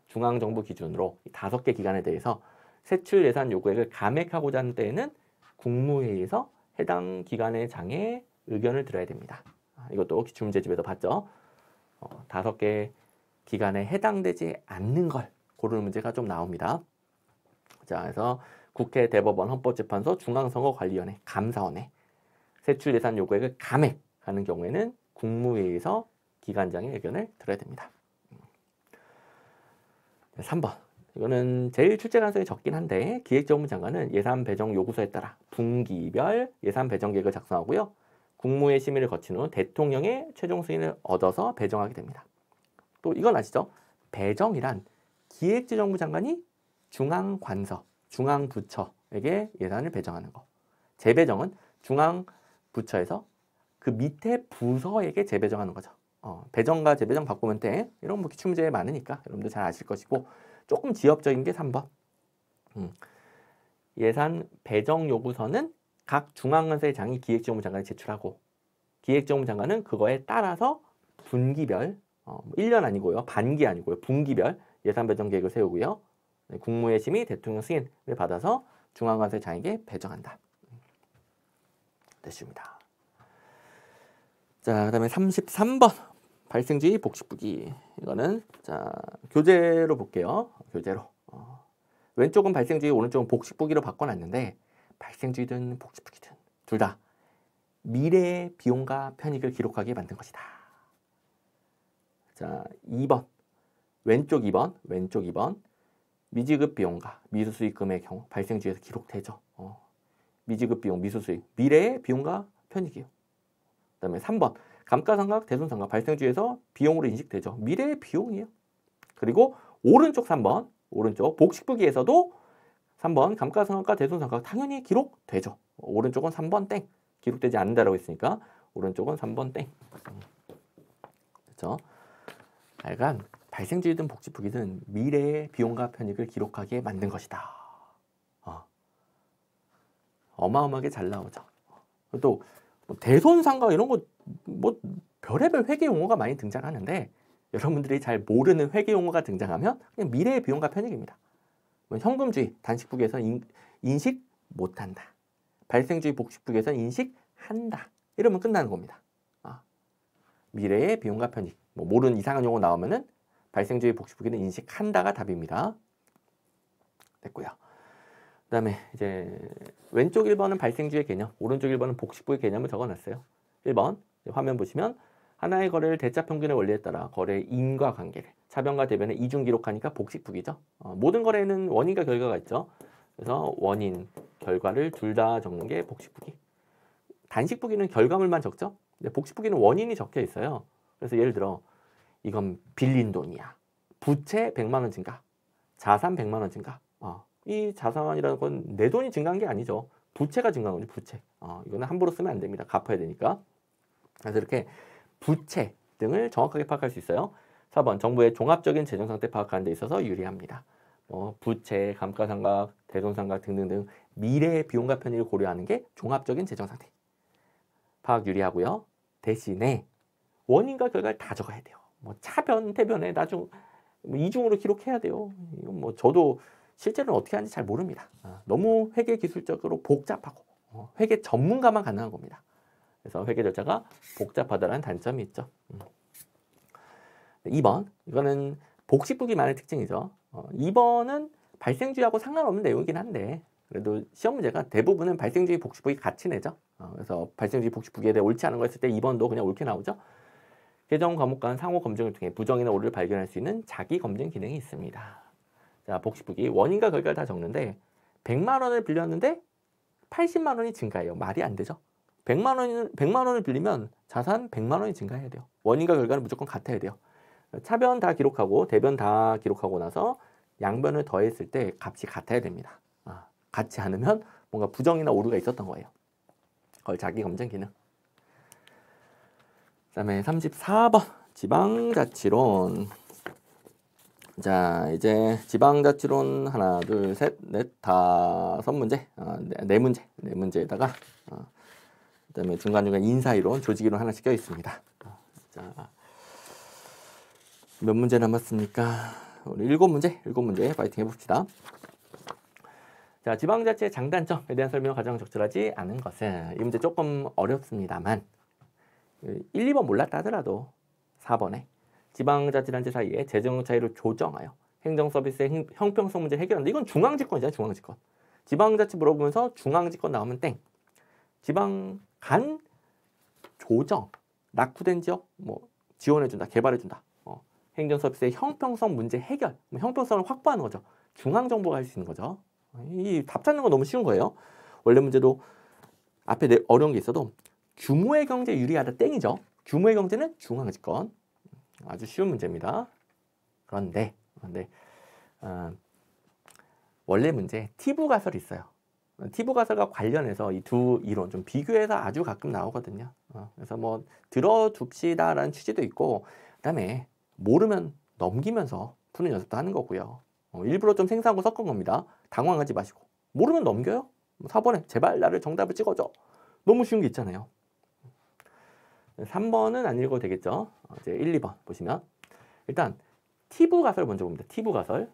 중앙정부 기준으로 이 5개 기관에 대해서 세출 예산 요구액을 감액하고자 하는 때에는 국무회의에서 해당 기관의 장에 의견을 들어야 됩니다. 이것도 기출문제집에도 봤죠. 5개 기관에 해당되지 않는 걸 고르는 문제가 좀 나옵니다. 자, 그래서 국회, 대법원, 헌법재판소, 중앙선거관리위원회, 감사원에 세출 예산 요구액을 감액하는 경우에는 국무회의에서 기관장의 의견을 들어야 됩니다. 3번. 이거는 제일 출제 가능성이 적긴 한데 기획재정부 장관은 예산 배정 요구서에 따라 분기별 예산 배정 계획을 작성하고요. 국무회의 심의를 거친 후 대통령의 최종 승인을 얻어서 배정하게 됩니다. 또 이건 아시죠? 배정이란 기획재정부 장관이 중앙관서, 중앙부처에게 예산을 배정하는 거. 재배정은 중앙부처에서 그 밑에 부서에게 재배정하는 거죠. 배정과 재배정 바꾸면 돼. 이런 뭐 기출문제 많으니까 여러분들 잘 아실 것이고 조금 지엽적인 게 3번. 예산 배정 요구서는 각 중앙관서의 장이 기획재정부 장관에 제출하고 기획재정부장관은 그거에 따라서 분기별 1년 아니고요. 반기 아니고요. 분기별 예산 배정 계획을 세우고요. 네, 국무회 심의 대통령 승인을 받아서 중앙관세청에게 배정한다. 됐습니다. 자, 그다음에 33번 발생주의 복식부기. 이거는 자 교재로 볼게요. 교재로. 왼쪽은 발생주의, 오른쪽은 복식부기로 바꿔놨는데 발생주의든 복식부기든 둘 다 미래의 비용과 편익을 기록하게 만든 것이다. 자, 2번. 왼쪽 2번. 미지급 비용과 미수수익금의 경우 발생주의에서 기록되죠. 미지급 비용, 미수수익. 미래의 비용과 편익이요. 그 다음에 3번. 감가상각, 대손상각 발생주의에서 비용으로 인식되죠. 미래의 비용이에요. 그리고 오른쪽 3번. 오른쪽 복식부기에서도 3번 감가상각과 대손상각 당연히 기록되죠. 오른쪽은 3번 땡. 기록되지 않는다라고 했으니까 오른쪽은 3번 땡. 그렇죠? 하여간 발생주의든 복식부기든 미래의 비용과 편익을 기록하게 만든 것이다. 어마어마하게 잘 나오죠. 또 대손상각 이런 거 뭐 별의별 회계 용어가 많이 등장하는데 여러분들이 잘 모르는 회계 용어가 등장하면 그냥 미래의 비용과 편익입니다. 현금주의 단식부기에서 인식 못한다. 발생주의 복식부기에서 인식한다. 이러면 끝나는 겁니다. 미래의 비용과 편익. 모르는 이상한 용어 나오면은 발생주의 복식부기는 인식한다가 답입니다. 됐고요. 그 다음에 이제 왼쪽 1번은 발생주의 개념, 오른쪽 1번은 복식부의 개념을 적어놨어요. 1번 화면 보시면 하나의 거래를 대차평균의 원리에 따라 거래의 인과관계를 차변과 대변에 이중 기록하니까 복식부기죠. 모든 거래에는 원인과 결과가 있죠. 그래서 원인, 결과를 둘 다 적는 게 복식부기. 단식부기는 결과물만 적죠. 근데 복식부기는 원인이 적혀 있어요. 그래서 예를 들어 이건 빌린 돈이야. 부채 100만 원 증가, 자산 100만 원 증가. 이 자산이라는 건 내 돈이 증가한 게 아니죠. 부채가 증가한 거지, 부채. 이거는 함부로 쓰면 안 됩니다. 갚아야 되니까. 그래서 이렇게 부채 등을 정확하게 파악할 수 있어요. 4번 정부의 종합적인 재정 상태 파악하는 데 있어서 유리합니다. 부채, 감가상각, 대손상각 등등등 미래의 비용과 편익을 고려하는 게 종합적인 재정 상태 파악 유리하고요. 대신에 원인과 결과를 다 적어야 돼요. 차변, 대변에 나중 이중으로 기록해야 돼요. 이건 저도 실제로는 어떻게 하는지 잘 모릅니다. 너무 회계 기술적으로 복잡하고 회계 전문가만 가능한 겁니다. 그래서 회계 절차가 복잡하다는 단점이 있죠. 2번 이거는 복식부기만의 특징이죠. 2번은 발생주의하고 상관없는 내용이긴 한데 그래도 시험 문제가 대부분은 발생주의, 복식부기 같이 내죠. 그래서 발생주의, 복식부기에 대해 옳지 않은 거 했을 때 2번도 그냥 옳게 나오죠. 계정 과목 간 상호 검증을 통해 부정이나 오류를 발견할 수 있는 자기 검증 기능이 있습니다. 자, 복식부기 원인과 결과를 다 적는데 100만 원을 빌렸는데 80만 원이 증가해요. 말이 안 되죠. 100만 원을 빌리면 자산 100만 원이 증가해야 돼요. 원인과 결과는 무조건 같아야 돼요. 차변 다 기록하고 대변 다 기록하고 나서 양변을 더했을 때 값이 같아야 됩니다. 같지 않으면 뭔가 부정이나 오류가 있었던 거예요. 그걸 자기 검증 기능. 그다음에 34번 지방자치론. 자, 이제 지방자치론 하나, 둘, 셋, 넷, 다섯 문제, 네 문제에다가 그다음에 중간중간 인사이론, 조직이론 하나씩 껴 있습니다. 자, 몇 문제 남았습니까? 우리 7문제 파이팅 해봅시다. 자, 지방자치의 장단점에 대한 설명을 가장 적절하지 않은 것은 이 문제 조금 어렵습니다만 1, 2번 몰랐다 하더라도 4번에 지방자치단체 사이에 재정 차이를 조정하여 행정서비스의 형평성 문제 해결한다. 이건 중앙집권이잖아요. 중앙집권. 지방자치 물어보면서 중앙집권 나오면 땡. 지방 간 조정, 낙후된 지역 지원해준다, 개발해준다. 행정서비스의 형평성 문제 해결, 형평성을 확보하는 거죠. 중앙정부가 할 수 있는 거죠. 이 답 찾는 거 너무 쉬운 거예요. 원래 문제도 앞에 어려운 게 있어도 규모의 경제 유리하다 땡이죠. 규모의 경제는 중앙집권. 아주 쉬운 문제입니다. 그런데 원래 문제 티부 가설이 있어요. 티부 가설과 관련해서 이 두 이론 좀 비교해서 아주 가끔 나오거든요. 그래서 들어둡시다라는 취지도 있고 그다음에 모르면 넘기면서 푸는 연습도 하는 거고요. 일부러 좀 생소한 거 섞은 겁니다. 당황하지 마시고 모르면 넘겨요. 4번에 제발 나를 정답을 찍어줘. 너무 쉬운 게 있잖아요. 3번은 안 읽어도 되겠죠. 이제 1, 2번 보시면 일단 티브 가설 먼저 봅니다. 티브 가설.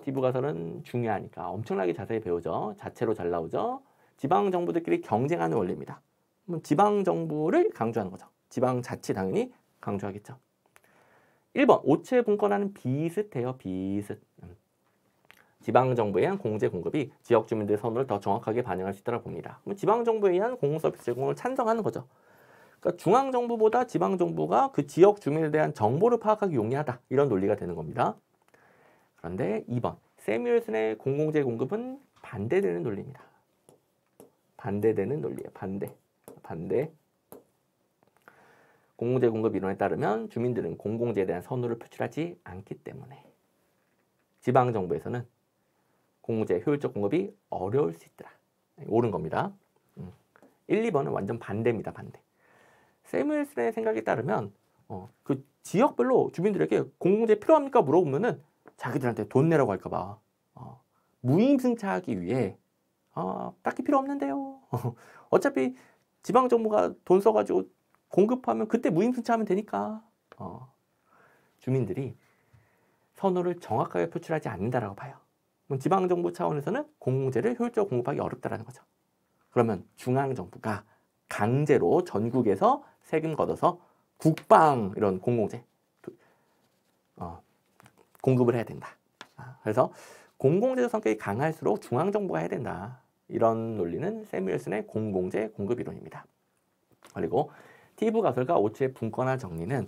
티브 가설은 중요하니까 엄청나게 자세히 배우죠. 자체로 잘 나오죠. 지방 정부들끼리 경쟁하는 원리입니다. 지방 정부를 강조하는 거죠. 지방 자치 당연히 강조하겠죠. 1번 오체 분권화는 비슷해요. 비슷. 지방 정부에 의한 공제 공급이 지역 주민들의 선호를 더 정확하게 반영할 수 있다고 봅니다. 그럼 지방 정부에 의한 공공 서비스 제공을 찬성하는 거죠. 그러니까 중앙 정부보다 지방 정부가 그 지역 주민에 대한 정보를 파악하기 용이하다. 이런 논리가 되는 겁니다. 그런데 2번 세뮤얼슨의 공공재 공급은 반대되는 논리입니다. 반대되는 논리예요. 반대. 공공재 공급 이론에 따르면 주민들은 공공재에 대한 선호를 표출하지 않기 때문에 지방정부에서는 공공재 효율적 공급이 어려울 수 있더라. 옳은 겁니다. 1, 2번은 완전 반대입니다. 반대. 세뮤얼슨의 생각에 따르면 그 지역별로 주민들에게 공공재 필요합니까? 물어보면은 자기들한테 돈 내라고 할까 봐 무임승차하기 위해 딱히 필요 없는데요. 어차피 지방정부가 돈 써가지고 공급하면 그때 무임승차하면 되니까 주민들이 선호를 정확하게 표출하지 않는다라고 봐요. 그럼 지방정부 차원에서는 공공재를 효율적으로 공급하기 어렵다라는 거죠. 그러면 중앙정부가 강제로 전국에서 세금 걷어서 국방 이런 공공재 공급을 해야 된다. 그래서 공공재 성격이 강할수록 중앙정부가 해야 된다. 이런 논리는 세뮤얼슨의 공공재 공급 이론입니다. 그리고 티브 가설과 오츠의 분권화 정리는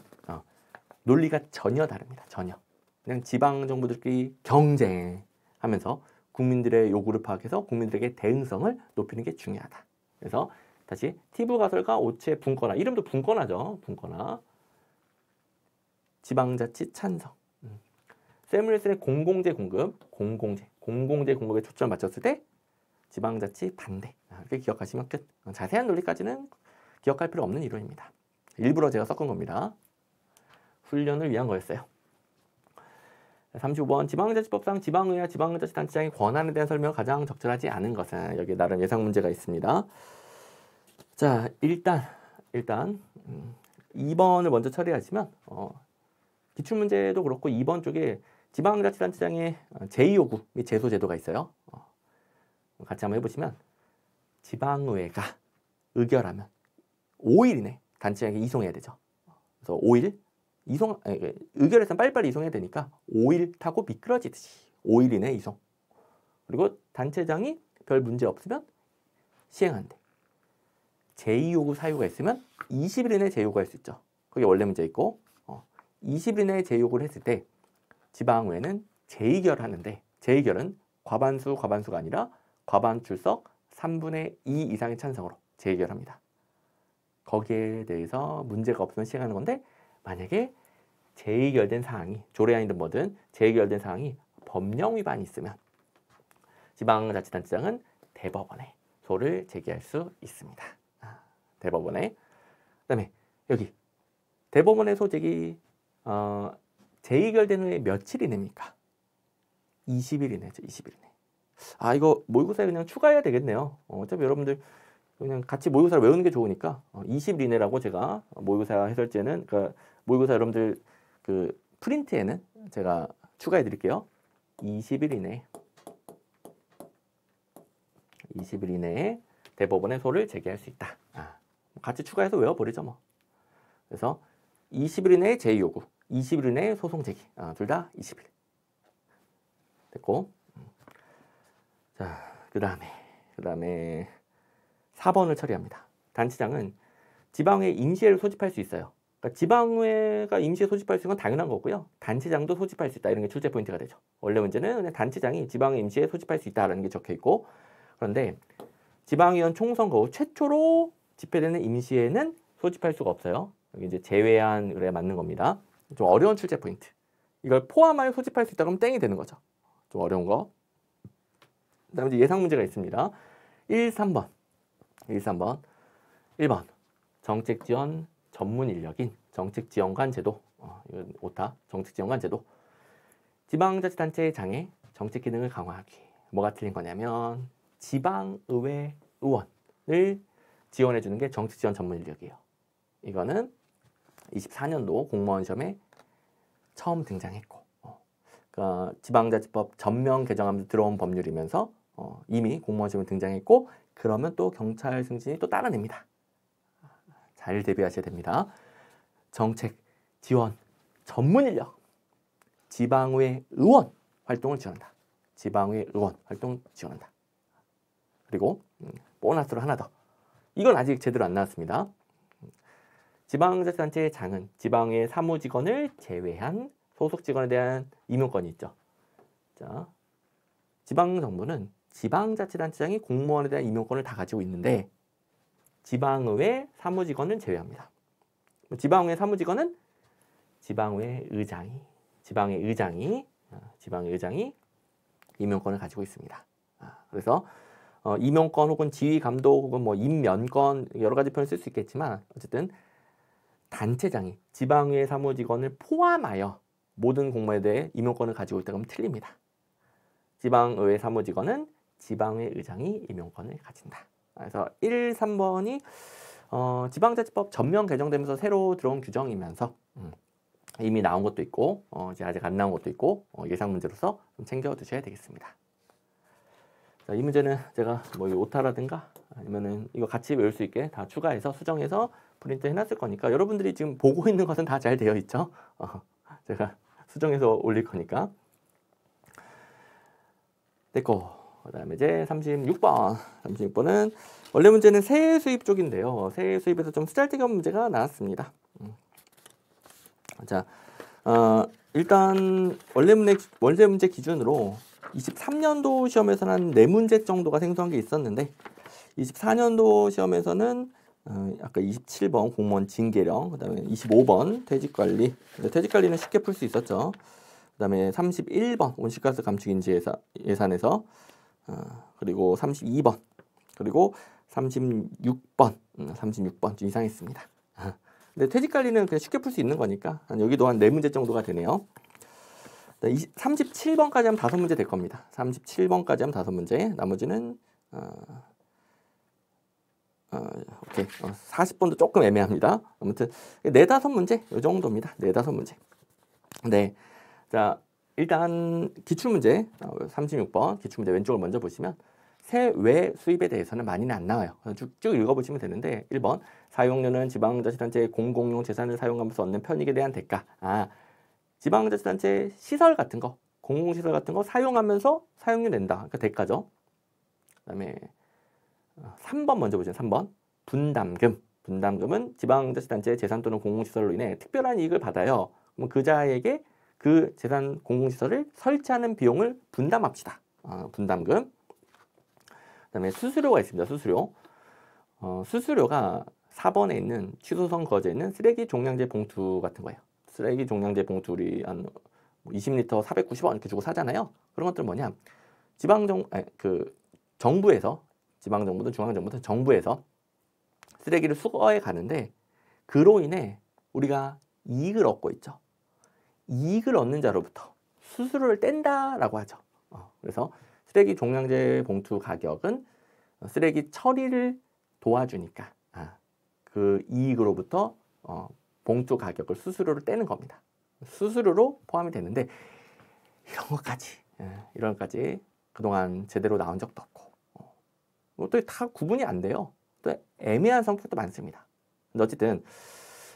논리가 전혀 다릅니다. 전혀. 그냥 지방정부들끼리 경쟁하면서 국민들의 요구를 파악해서 국민들에게 대응성을 높이는 게 중요하다. 그래서 다시 티브 가설과 오츠의 분권화, 이름도 분권화죠. 분권화. 지방자치 찬성. 세뮤얼슨의 공공재 공급, 공공재 공급에 초점을 맞췄을 때 지방자치 반대. 이렇게 기억하시면 끝. 자세한 논리까지는 기억할 필요 없는 이론입니다. 일부러 제가 섞은 겁니다. 훈련을 위한 거였어요. 35번 지방자치법상 지방의회와 지방자치단체장의 권한에 대한 설명을 가장 적절하지 않은 것은, 여기 나름 예상 문제가 있습니다. 자, 일단 2번을 먼저 처리하시면 기출문제도 그렇고 2번 쪽에 지방자치단체장의 제2요구 및 제소 제도가 있어요. 같이 한번 해보시면 지방의회가 의결하면 5일 이내 단체장에게 이송해야 되죠. 그래서 5일 의결했으면 빨리빨리 이송해야 되니까 5일 타고 미끄러지듯이 5일 이내 이송. 그리고 단체장이 별 문제 없으면 시행한대. 제2요구 사유가 있으면 20일 이내 제2요구할 수 있죠. 그게 원래 문제 있고 20일 이내에 제2요구를 했을 때 지방의회는 재의결하는데, 재의결은 과반수가 아니라 과반 출석 3분의 2 이상의 찬성으로 재의결합니다. 거기에 대해서 문제가 없으면 시행하는 건데, 만약에 재의결된 사항이 조례안이든 뭐든 재의결된 사항이 법령 위반이 있으면 지방자치단체장은 대법원에 소를 제기할 수 있습니다. 대법원에. 그다음에 여기 대법원에 소 제기 재의결된 후에 며칠 이내입니까? 20일 이내죠. 20일 이내. 이거 모의고사에 그냥 추가해야 되겠네요. 어차피 여러분들 그냥 같이 모의고사를 외우는 게 좋으니까 20일 이내라고 제가 모의고사 해설지에는, 그러니까 모의고사 여러분들 그 프린트에는 제가 추가해 드릴게요. 20일 이내에 대법원에 소를 제기할 수 있다. 같이 추가해서 외워버리죠 뭐. 그래서 20일 이내에 제2요구, 20일 이내에 소송 제기. 둘 다 20일. 됐고. 자, 그 다음에 4번을 처리합니다. 단체장은 지방의회 임시회를 소집할 수 있어요. 그러니까 지방의회가 임시회 소집할 수 있는 건 당연한 거고요. 단체장도 소집할 수 있다. 이런 게 출제 포인트가 되죠. 원래 문제는 그냥 단체장이 지방의회 임시회 소집할 수 있다라는 게 적혀 있고, 그런데 지방의원 총선거 후 최초로 집회되는 임시회는 소집할 수가 없어요. 여기 이제 제외한에 맞는 겁니다. 좀 어려운 출제 포인트. 이걸 포함하여 소집할 수 있다 그러면 땡이 되는 거죠. 좀 어려운 거. 그다음에 이제 예상 문제가 있습니다. 1, 3번. 1번. 정책 지원 전문 인력인 정책지원관 제도. 이건 오타. 정책지원관 제도. 지방자치단체의 장애 정책 기능을 강화하기. 뭐가 틀린 거냐면 지방의회 의원을 지원해 주는 게 정책 지원 전문 인력이에요. 이거는 24년도 공무원 시험에 처음 등장했고, 그러니까 지방자치법 전면 개정하면서 들어온 법률이면서 이미 공무원 시험에 등장했고, 그러면 또 경찰 승진이 또 따라냅니다. 잘 대비하셔야 됩니다. 정책 지원 전문 인력, 지방의회 의원 활동을 지원한다. 지방의회 의원 활동 지원한다. 그리고 보너스로 하나 더. 이건 아직 제대로 안 나왔습니다. 지방자치단체의 장은 지방의 사무직원을 제외한 소속 직원에 대한 임용권이 있죠. 자, 지방정부는 지방자치단체장이 공무원에 대한 임용권을 다 가지고 있는데 지방의회 사무직원은 제외합니다. 지방의회 사무직원은 지방의회 의장이 임용권을 가지고 있습니다. 그래서 임용권 혹은 지휘 감독 혹은 뭐 임면권 여러 가지 표현을 쓸 수 있겠지만 어쨌든 단체장이 지방의회 사무직원을 포함하여 모든 공무원에 대해 임용권을 가지고 있다고 하면 틀립니다. 지방의회 사무직원은 지방의회 의장이 임용권을 가진다. 그래서 1, 3번이 지방자치법 전면 개정되면서 새로 들어온 규정이면서 이미 나온 것도 있고 이제 아직 안 나온 것도 있고 예상 문제로서 좀 챙겨두셔야 되겠습니다. 자, 이 문제는 제가 뭐 오타라든가 아니면은 이거 같이 외울 수 있게 다 추가해서 수정해서 프린트 해놨을 거니까 여러분들이 지금 보고 있는 것은 다 잘 되어 있죠. 제가 수정해서 올릴 거니까. 됐고, 그 다음에 이제 36번. 36번은 원래 문제는 세액 수입 쪽인데요. 세액 수입에서 좀 쓰잘데기 없는 문제가 나왔습니다. 자, 일단 원래 문제 기준으로 23년도 시험에서는 한 4문제 정도가 생소한 게 있었는데 24년도 시험에서는 아까 27번 공무원 징계령, 그 다음에 25번 퇴직관리, 퇴직관리는 쉽게 풀 수 있었죠. 그 다음에 31번 온실가스 감축 인지 예산에서 그리고 32번 그리고 36번 좀 이상했습니다. 근데 퇴직관리는 그냥 쉽게 풀 수 있는 거니까 여기도 한 4문제 정도가 되네요. 37번까지 하면 5문제 될 겁니다. 37번까지 하면 5문제, 나머지는 오케이. 40번도 조금 애매합니다. 아무튼 4, 5문제 이 정도입니다. 4, 5문제. 네. 자, 일단 기출문제 36번 기출문제 왼쪽을 먼저 보시면 세외 수입에 대해서는 많이는 안 나와요. 쭉 읽어보시면 되는데 1번 사용료는 지방자치단체의 공공용 재산을 사용하면서 얻는 편익에 대한 대가. 지방자치단체 시설 같은 거, 공공시설 같은 거 사용하면서 사용료 낸다. 그러니까 대가죠. 그 다음에 3번 먼저 보죠. 3번 분담금. 분담금은 지방자치단체의 재산 또는 공공시설로 인해 특별한 이익을 받아요. 그럼 그자에게 그 재산 공공시설을 설치하는 비용을 분담합시다. 분담금. 그 다음에 수수료가 있습니다. 수수료. 수수료가 4번에 있는 취소성 거제에 있는 쓰레기 종량제 봉투 같은 거예요. 쓰레기 종량제 봉투 우리 한 20리터 490원 이렇게 주고 사잖아요. 그런 것들은 뭐냐? 정부에서 지방정부든 중앙정부든 정부에서 쓰레기를 수거해 가는데 그로 인해 우리가 이익을 얻고 있죠. 이익을 얻는 자로부터 수수료를 뗀다라고 하죠. 그래서 쓰레기 종량제 봉투 가격은 쓰레기 처리를 도와주니까 그 이익으로부터 봉투 가격을 수수료를 떼는 겁니다. 수수료로 포함이 되는데 이런 것까지 그동안 제대로 나온 적도 없고 또 다 구분이 안 돼요. 또 애매한 성격도 많습니다. 근데 어쨌든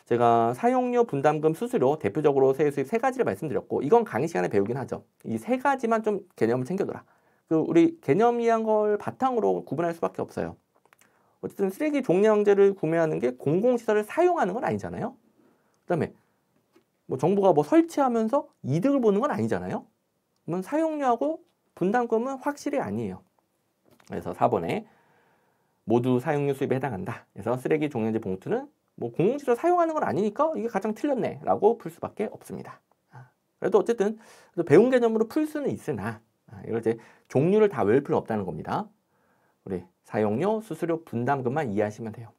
제가 사용료, 분담금, 수수료 대표적으로 세액 수입 3가지를 말씀드렸고 이건 강의 시간에 배우긴 하죠. 이 3가지만 좀 개념을 챙겨둬라. 우리 개념 이한 걸 바탕으로 구분할 수밖에 없어요. 어쨌든 쓰레기 종량제를 구매하는 게 공공시설을 사용하는 건 아니잖아요. 그다음에 뭐 정부가 뭐 설치하면서 이득을 보는 건 아니잖아요. 그러면 사용료하고 분담금은 확실히 아니에요. 그래서 4번에 모두 사용료 수입에 해당한다. 그래서 쓰레기 종량제 봉투는 뭐 공공시설 사용하는 건 아니니까 이게 가장 틀렸네라고 풀 수밖에 없습니다. 그래도 어쨌든 배운 개념으로 풀 수는 있으나 이걸 이제 종류를 다 외울 필요 없다는 겁니다. 우리 사용료, 수수료, 분담금만 이해하시면 돼요.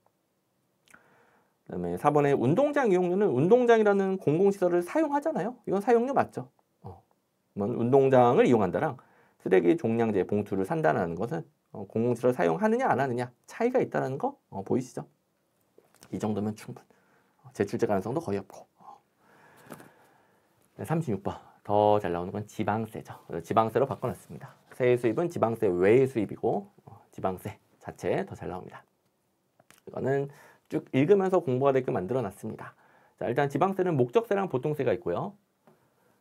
그다음에 4번에 운동장 이용료는 운동장이라는 공공시설을 사용하잖아요. 이건 사용료 맞죠? 운동장을 이용한다랑 쓰레기 종량제 봉투를 산다는 것은 공공지를 사용하느냐 안 하느냐 차이가 있다는 거 보이시죠? 이 정도면 충분. 제출제 가능성도 거의 없고. 36번 더 잘 나오는 건 지방세죠. 지방세로 바꿔놨습니다. 세의 수입은 지방세 외의 수입이고 지방세 자체 더 잘 나옵니다. 이거는 쭉 읽으면서 공부가 되게 만들어놨습니다. 자, 일단 지방세는 목적세랑 보통세가 있고요.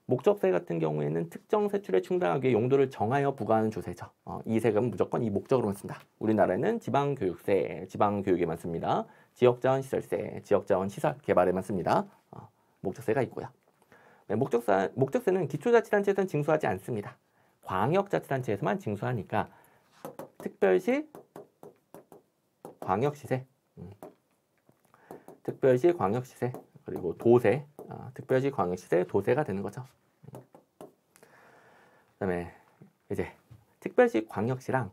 목적세 같은 경우에는 특정 세출에 충당하기 위해 용도를 정하여 부과하는 조세죠. 이 세금은 무조건 이 목적으로만 쓴다. 우리나라에는 지방교육세, 지방교육에만 씁니다. 지역자원시설세, 지역자원 시설 개발에만 씁니다. 목적세가 있고요. 네, 목적세는 기초자치단체에서는 징수하지 않습니다. 광역자치단체에서만 징수하니까 특별시 광역시세, 특별시 광역시세, 그리고 도세, 특별시 광역시세, 도세가 되는 거죠. 그다음에 이제 특별시 광역시랑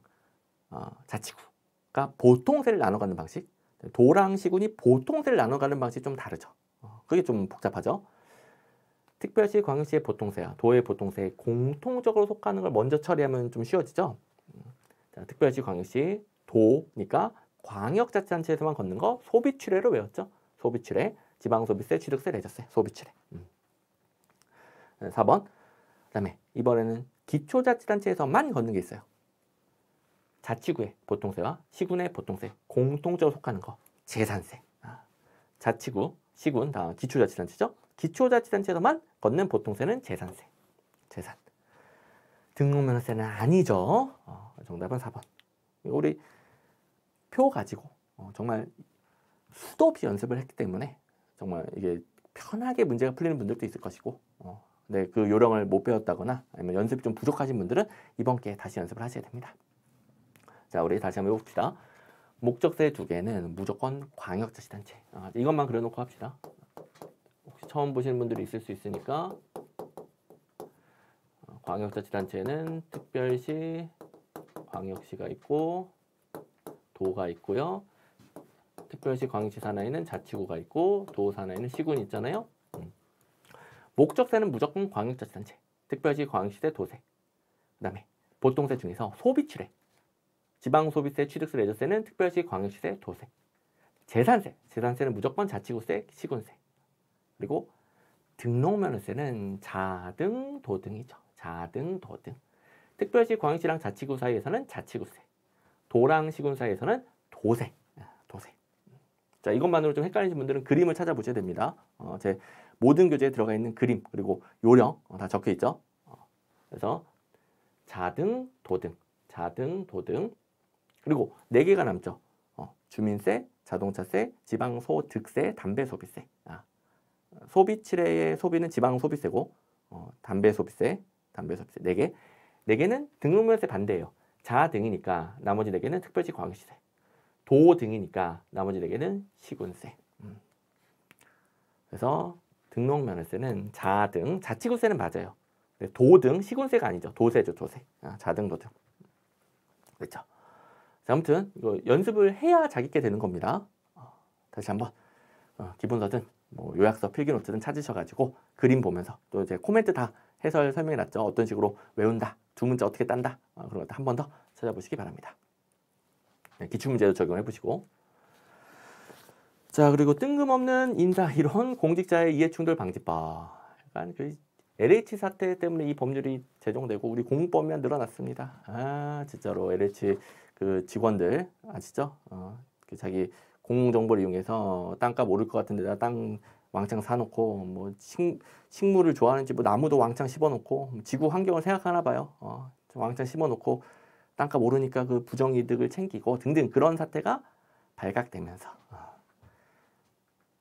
자치구가 보통세를 나눠 가는 방식, 도랑 시군이 보통세를 나눠 가는 방식이 좀 다르죠. 그게 좀 복잡하죠. 특별시 광역시의 보통세와 도의 보통세에 공통적으로 속하는 걸 먼저 처리하면 좀 쉬워지죠. 자, 특별시 광역시 도니까 광역자치단체에서만 걷는 거 소비취례로 외웠죠. 소비취례, 지방소비세, 취득세, 레저세, 소비취례. 4번. 그다음에 이번에는 기초자치단체에서만 걷는 게 있어요. 자치구의 보통세와 시군의 보통세 공통적으로 속하는 거 재산세. 자치구, 시군 다 기초자치단체죠. 기초자치단체에서만 걷는 보통세는 재산세. 재산. 등록면허세는 아니죠. 정답은 4번. 우리 표 가지고 정말 수도 없이 연습을 했기 때문에 정말 이게 편하게 문제가 풀리는 분들도 있을 것이고 네, 그 요령을 못 배웠다거나 아니면 연습이 좀 부족하신 분들은 이번 기회에 다시 연습을 하셔야 됩니다. 자, 우리 다시 한번 해봅시다. 목적세 두 개는 무조건 광역자치단체. 이것만 그려놓고 합시다. 혹시 처음 보시는 분들이 있을 수 있으니까 광역자치단체는 특별시, 광역시가 있고 도가 있고요. 특별시 광역시 산하에는 자치구가 있고 도 산하에는 시군이 있잖아요. 목적세는 무조건 광역자치단체, 특별시 광역시세 도세. 그 다음에 보통세 중에서 소비취례, 지방소비세, 취득세, 레저세는 특별시 광역시세 도세. 재산세, 재산세는 무조건 자치구세, 시군세. 그리고 등록면허세는 자등, 도등이죠. 자등, 도등. 특별시 광역시랑 자치구 사이에서는 자치구세, 도랑 시군 사이에서는 도세. 도세. 자, 이것만으로 좀 헷갈리신 분들은 그림을 찾아보셔야 됩니다. 제 모든 교재에 들어가 있는 그림 그리고 요령 다 적혀 있죠. 그래서 자등, 도등, 자등, 도등. 그리고 4개가 남죠. 주민세, 자동차세, 지방소득세, 담배소비세. 소비치레의 소비는 지방소비세고 담배소비세, 담배소비세 4개. 4개는 등록면허세 반대예요. 자등이니까 나머지 4개는 특별시 광역시세. 도등이니까 나머지 4개는 시군세. 그래서 등록면허세는 자등, 자치구세는 맞아요. 도등, 시군세가 아니죠. 도세죠, 도세. 자등, 도등. 그렇죠. 자, 아무튼 이거 연습을 해야 자기께 되는 겁니다. 다시 한번 기본서든 뭐 요약서, 필기노트든 찾으셔가지고 그림 보면서 또 이제 코멘트 다 해설 설명해놨죠. 어떤 식으로 외운다, 두 문자 어떻게 딴다, 그런 것도 한 번 더 찾아보시기 바랍니다. 네, 기출문제도 적용해보시고. 자, 그리고 뜬금없는 인사 이론 공직자의 이해충돌 방지법. 약간 그 LH 사태 때문에 이 법률이 제정되고 우리 공무법만 늘어났습니다. 진짜로 LH 그 직원들 아시죠? 그 자기 공정보를 이용해서 땅값 오를 것 같은 데다 땅 왕창 사놓고 뭐 식물을 좋아하는지 뭐 나무도 왕창 심어놓고 지구 환경을 생각하나 봐요. 왕창 심어놓고 땅값 오르니까 그 부정이득을 챙기고 등등 그런 사태가 발각되면서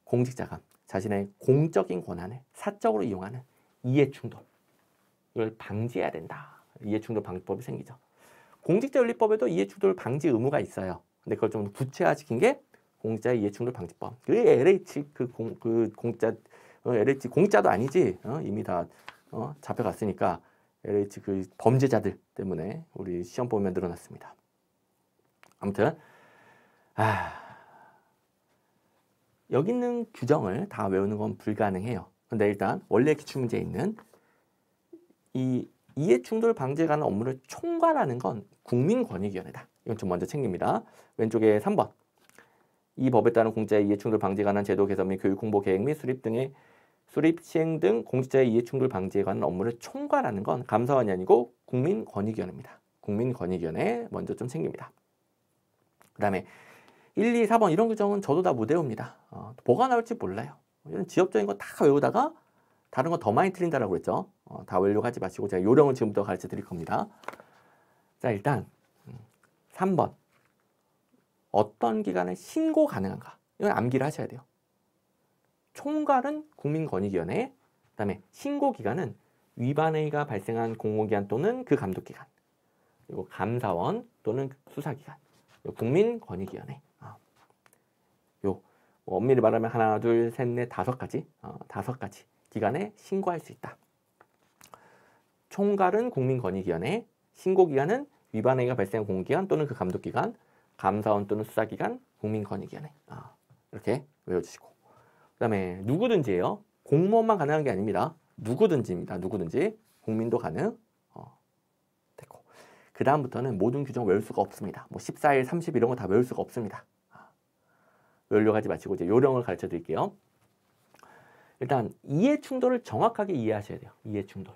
공직자가 자신의 공적인 권한을 사적으로 이용하는 이해충돌, 이걸 방지해야 된다. 이해충돌 방지법이 생기죠. 공직자윤리법에도 이해충돌 방지 의무가 있어요. 근데 그걸 좀 구체화시킨 게 공직자 이해충돌 방지법. 그 LH 공직자 LH 공짜도 아니지. 이미 다 잡혀갔으니까 LH 그 범죄자들 때문에 우리 시험 보면 늘어났습니다. 아무튼 여기 있는 규정을 다 외우는 건 불가능해요. 근데 일단 원래 기출문제에 있는 이 이해충돌 방지에 관한 업무를 총괄하는 건 국민권익위원회다. 이건 좀 먼저 챙깁니다. 왼쪽에 3번. 이 법에 따른 공직자의 이해충돌 방지에 관한 제도 개선 및 교육 홍보 계획 및 수립 시행 등 공직자의 이해충돌 방지에 관한 업무를 총괄하는 건 감사원이 아니고 국민권익위원회입니다. 국민권익위원회 먼저 좀 챙깁니다. 그 다음에 1, 2, 4번 이런 규정은 저도 다 못 외웁니다. 뭐가 나올지 몰라요. 이런 지엽적인 거 다 외우다가 다른 거 더 많이 틀린다라고 그랬죠. 다 외우려고 하지 마시고 제가 요령을 지금부터 가르쳐 드릴 겁니다. 자, 일단 3번. 어떤 기관에 신고 가능한가? 이건 암기를 하셔야 돼요. 총괄은 국민권익위원회, 그 다음에 신고기관은 위반행위가 발생한 공공기관 또는 그 감독기관, 그리고 감사원 또는 수사기관, 국민권익위원회. 요 엄밀히 말하면 하나, 둘, 셋, 넷, 5가지, 5가지 기관에 신고할 수 있다. 총괄은 국민권익위원회, 신고기관은 위반행위가 발생한 공공기관 또는 그 감독기관, 감사원 또는 수사기관, 국민권익위원회. 이렇게 외워주시고. 그 다음에 누구든지예요. 공무원만 가능한 게 아닙니다. 누구든지입니다. 누구든지. 국민도 가능. 됐고. 그 다음부터는 모든 규정 외울 수가 없습니다. 뭐 14일, 30 이런 거 다 외울 수가 없습니다. 외우려고 하지 마시고 이제 요령을 가르쳐 드릴게요. 일단 이해충돌을 정확하게 이해하셔야 돼요. 이해충돌.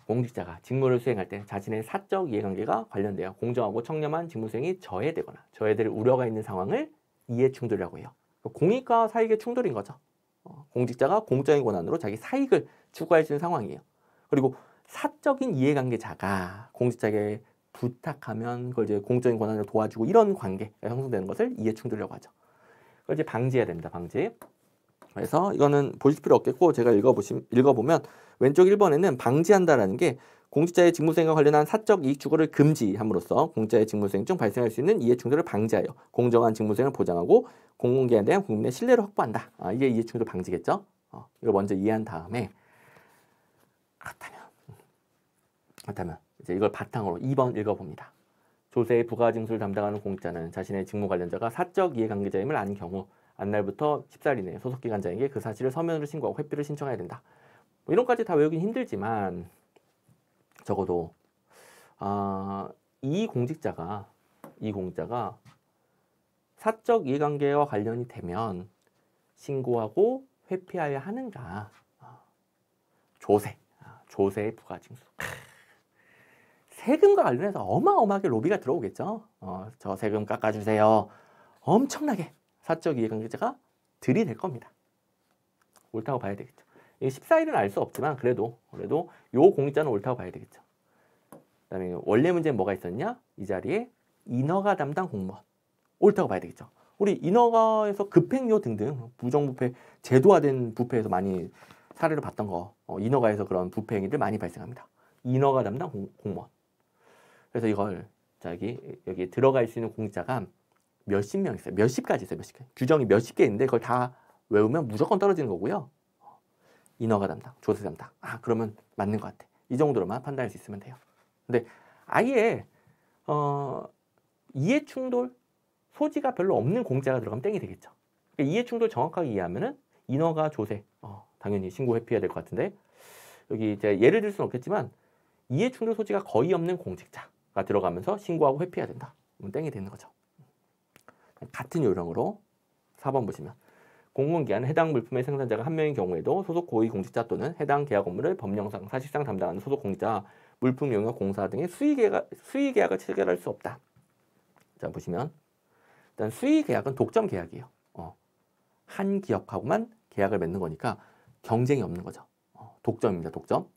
공직자가 직무를 수행할 때 자신의 사적 이해관계가 관련되어 공정하고 청렴한 직무수행이 저해되거나 저해될 우려가 있는 상황을 이해충돌이라고 해요. 공익과 사익의 충돌인 거죠. 공직자가 공적인 권한으로 자기 사익을 추구할 수 있는 상황이에요. 그리고 사적인 이해관계자가 공직자에게 부탁하면 그걸 이제 공적인 권한으로 도와주고 이런 관계가 형성되는 것을 이해충돌이라고 하죠. 그걸 이제 방지해야 됩니다. 방지. 그래서 이거는 보실 필요 없겠고 제가 읽어보면 왼쪽 1번에는 방지한다라는 게 공직자의 직무수행과 관련한 사적 이익 추구를 금지함으로써 공직자의 직무수행 중 발생할 수 있는 이해충돌을 방지하여 공정한 직무수행을 보장하고 공공기관에 대한 국민의 신뢰를 확보한다. 이게 이해충돌 방지겠죠. 이걸 먼저 이해한 다음에 그렇다면 이제 이걸 바탕으로 2번 읽어봅니다. 조세의 부가징수를 담당하는 공직자는 자신의 직무 관련자가 사적 이해관계자임을 아는 경우 안날부터 10살 이내 소속기관장에게 그 사실을 서면으로 신고하고 회피를 신청해야 된다. 뭐 이런 까지 다 외우긴 힘들지만 적어도 이 공직자가 사적 이해관계와 관련이 되면 신고하고 회피하여야 하는가? 조세의 부가징수. 세금과 관련해서 어마어마하게 로비가 들어오겠죠. 저 세금 깎아주세요. 엄청나게 사적 이해관계자가 들이댈 겁니다. 옳다고 봐야 되겠죠. 14일은 알 수 없지만 그래도 요 공직자는 옳다고 봐야 되겠죠. 그다음에 원래 문제는 뭐가 있었냐? 이 자리에 인허가 담당 공무원. 옳다고 봐야 되겠죠. 우리 인허가에서 급행료 등등 부정부패 제도화된 부패에서 많이 사례를 봤던 거 인허가에서 그런 부패 행위들 많이 발생합니다. 인허가 담당 공무원. 그래서 이걸 여기 들어갈 수 있는 공직자가 몇십 명 있어요. 몇십 가지 있어요. 몇십 개. 규정이 몇십 개 있는데 그걸 다 외우면 무조건 떨어지는 거고요. 인허가 담당, 조세 담당. 그러면 맞는 것 같아. 이 정도로만 판단할 수 있으면 돼요. 근데 아예 이해충돌 소지가 별로 없는 공직자가 들어가면 땡이 되겠죠. 그러니까 이해충돌 정확하게 이해하면은 인허가 조세 당연히 신고 회피해야 될 것 같은데 여기 제가 예를 들 수는 없겠지만 이해충돌 소지가 거의 없는 공직자가 들어가면서 신고하고 회피해야 된다. 그럼 땡이 되는 거죠. 같은 요령으로 4번 보시면 공공기관은 해당 물품의 생산자가 한 명인 경우에도 소속 고위공직자 또는 해당 계약 업무를 법령상 사실상 담당하는 소속 공직자 물품 용역 공사 등의 수의계약을 체결할 수 없다. 자 보시면 일단 수의계약은 독점 계약이에요. 한 기업하고만 계약을 맺는 거니까 경쟁이 없는 거죠. 독점입니다. 독점.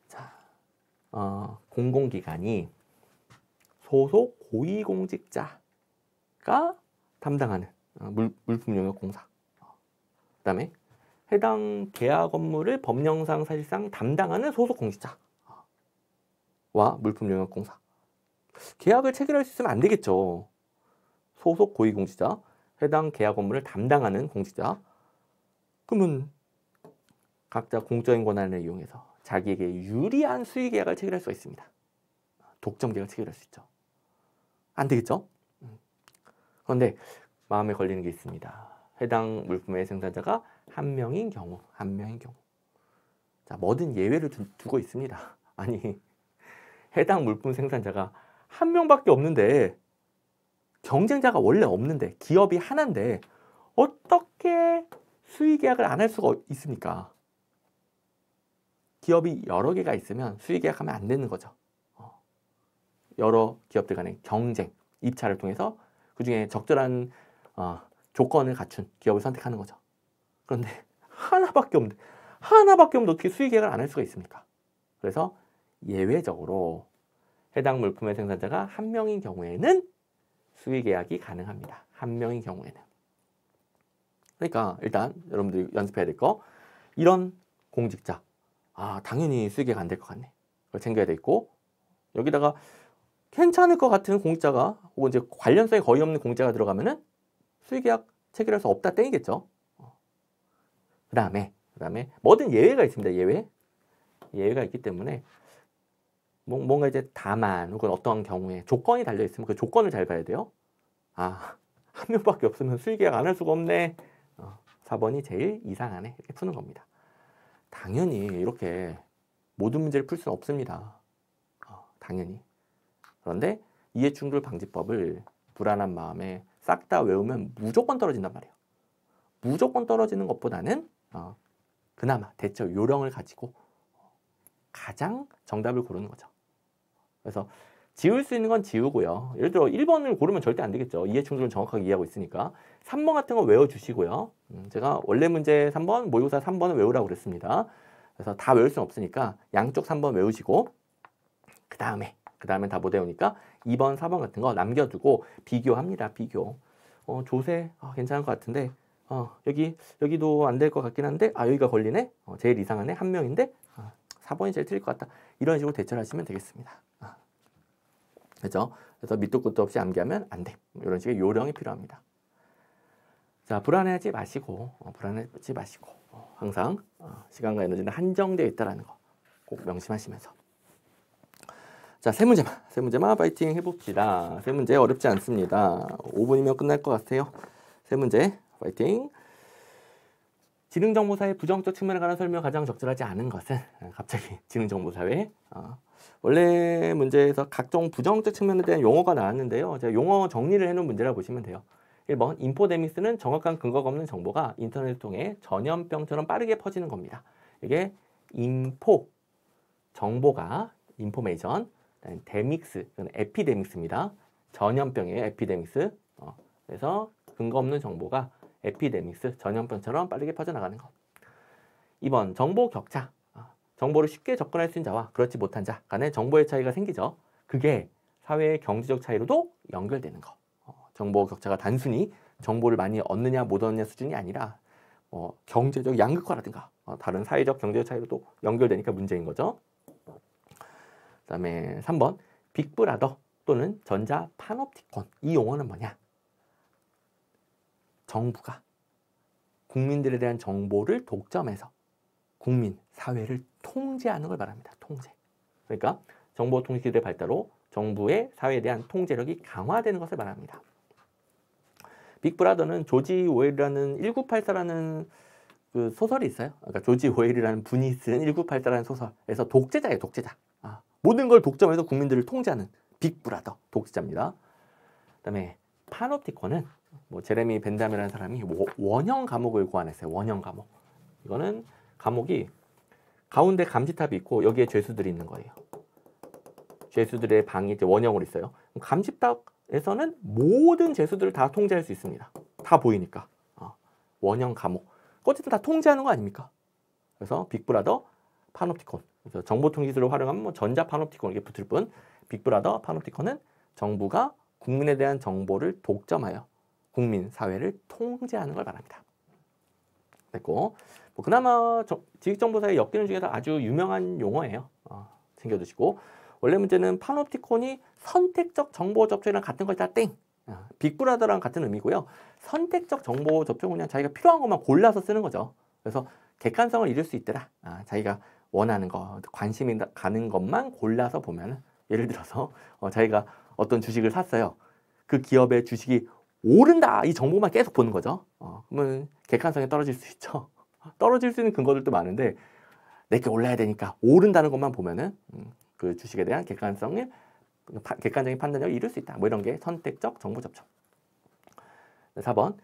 자, 공공기관이 소속 고위공직자가 담당하는 물품 용역 공사. 그 다음에 해당 계약 업무를 법령상 사실상 담당하는 소속 공직자와 물품 용역 공사. 계약을 체결할 수 있으면 안 되겠죠. 소속 고위공직자, 해당 계약 업무를 담당하는 공직자. 그러면 각자 공적인 권한을 이용해서 자기에게 유리한 수의 계약을 체결할 수가 있습니다. 독점 계약을 체결할 수 있죠. 안 되겠죠? 그런데 마음에 걸리는 게 있습니다. 해당 물품의 생산자가 한 명인 경우. 자, 뭐든 예외를 두고 있습니다. 아니, 해당 물품 생산자가 한 명밖에 없는데, 경쟁자가 원래 없는데, 기업이 하나인데 어떻게 수의계약을 안 할 수가 있습니까? 기업이 여러 개가 있으면 수의계약하면 안 되는 거죠. 여러 기업들 간의 경쟁, 입찰을 통해서 그중에 적절한 조건을 갖춘 기업을 선택하는 거죠. 그런데 하나밖에 없는데 어떻게 수의계약을 안 할 수가 있습니까? 그래서 예외적으로 해당 물품의 생산자가 한 명인 경우에는 수의계약이 가능합니다. 한 명인 경우에는. 그러니까 일단 여러분들이 연습해야 될 거, 이런 공직자, 당연히 수의계약 안 될 것 같네. 그걸 챙겨야 되겠고, 여기다가 괜찮을 것 같은 공직자가 혹은 이제 관련성이 거의 없는 공직자가 들어가면은 수의계약 체결할 수 없다 땡이겠죠. 그 다음에 뭐든 예외가 있습니다. 예외가 있기 때문에 뭔가 이제 다만 혹은 어떠한 경우에 조건이 달려 있으면 그 조건을 잘 봐야 돼요. 한 명밖에 없으면 수의계약 안 할 수가 없네. 4번이 제일 이상하네. 이렇게 푸는 겁니다. 당연히 이렇게 모든 문제를 풀 수는 없습니다. 당연히. 그런데 이해충돌 방지법을 불안한 마음에 싹 다 외우면 무조건 떨어진단 말이에요. 무조건 떨어지는 것보다는 그나마 대처 요령을 가지고 가장 정답을 고르는 거죠. 그래서 지울 수 있는 건 지우고요. 예를 들어 1번을 고르면 절대 안 되겠죠. 이해충돌은 정확하게 이해하고 있으니까. 3번 같은 거 외워주시고요. 제가 원래 문제 3번, 모의고사 3번을 외우라고 그랬습니다. 그래서 다 외울 수는 없으니까 양쪽 3번 외우시고 그 다음에 다 못 외우니까 2번, 4번 같은 거 남겨두고 비교합니다. 비교. 조세 괜찮을 것 같은데 여기도 안 될 것 같긴 한데 여기가 걸리네. 제일 이상하네. 한 명인데 4번이 제일 틀릴 것 같다. 이런 식으로 대처를 하시면 되겠습니다. 그렇죠? 그래서 밑도 끝도 없이 암기하면 안 돼. 이런 식의 요령이 필요합니다. 자, 불안해하지 마시고 항상 시간과 에너지는 한정되어 있다는 거 꼭 명심하시면서. 자, 세 문제만 파이팅 해봅시다. 세 문제 어렵지 않습니다. 5분이면 끝날 것 같아요. 세 문제 파이팅. 지능정보사의 부정적 측면에 관한 설명 가장 적절하지 않은 것은 갑자기 지능정보사회 원래 문제에서 각종 부정적 측면에 대한 용어가 나왔는데요. 제가 용어 정리를 해놓은 문제라 보시면 돼요. 1번 인포데믹스는 정확한 근거가 없는 정보가 인터넷을 통해 전염병처럼 빠르게 퍼지는 겁니다. 이게 인포 정보가 인포메이션, 데믹스 에피데믹스입니다. 전염병이에요. 에피데믹스. 그래서 근거 없는 정보가 에피데믹스, 전염병처럼 빠르게 퍼져나가는 것. 2번 정보 격차. 정보를 쉽게 접근할 수 있는 자와 그렇지 못한 자 간의 정보의 차이가 생기죠. 그게 사회의 경제적 차이로도 연결되는 거. 정보 격차가 단순히 정보를 많이 얻느냐 못 얻느냐 수준이 아니라 경제적 양극화라든가 다른 사회적 경제적 차이로도 연결되니까 문제인 거죠. 그 다음에 3번 빅브라더 또는 전자 파놉티콘. 이 용어는 뭐냐? 정부가 국민들에 대한 정보를 독점해서 국민, 사회를 통제하는 걸 말합니다. 통제. 그러니까 정보통신기술의 발달로 정부의 사회에 대한 통제력이 강화되는 것을 말합니다. 빅브라더는 조지 오웰이라는 1984라는 그 소설이 있어요. 그러니까 조지 오웰이라는 분이 쓴 1984라는 소설에서 독재자예요. 독재자. 모든 걸 독점해서 국민들을 통제하는 빅브라더. 독재자입니다. 그다음에 파놉티콘은 제레미 벤담이라는 사람이 원형 감옥을 고안했어요. 원형 감옥. 이거는 감옥이 가운데 감시탑이 있고 여기에 죄수들이 있는 거예요. 죄수들의 방이 이제 원형으로 있어요. 감시탑에서는 모든 죄수들을 다 통제할 수 있습니다. 다 보이니까. 원형 감옥. 어쨌든 다 통제하는 거 아닙니까? 그래서 빅브라더, 파놉티콘. 그래서 정보통신기술을 활용하면 전자 파놉티콘 이게 붙을 뿐 빅브라더, 파놉티콘은 정부가 국민에 대한 정보를 독점하여 국민, 사회를 통제하는 걸 말합니다. 됐고, 그나마 지식정보사의 엮이는 중에서 아주 유명한 용어예요. 챙겨두시고, 원래 문제는 파놉티콘이 선택적 정보 접촉이랑 같은 걸 다 땡. 빅브라더랑 같은 의미고요. 선택적 정보 접촉은 그냥 자기가 필요한 것만 골라서 쓰는 거죠. 그래서 객관성을 잃을 수 있더라. 자기가 원하는 거, 관심이 가는 것만 골라서 보면, 예를 들어서 자기가 어떤 주식을 샀어요. 그 기업의 주식이 오른다 이 정보만 계속 보는 거죠. 그러면 객관성이 떨어질 수 있죠. 떨어질 수 있는 근거들도 많은데 내게 올라야 되니까 오른다는 것만 보면은 그 주식에 대한 객관적인 판단력을 이룰 수 있다. 뭐 이런 게 선택적 정보 접촉. 4번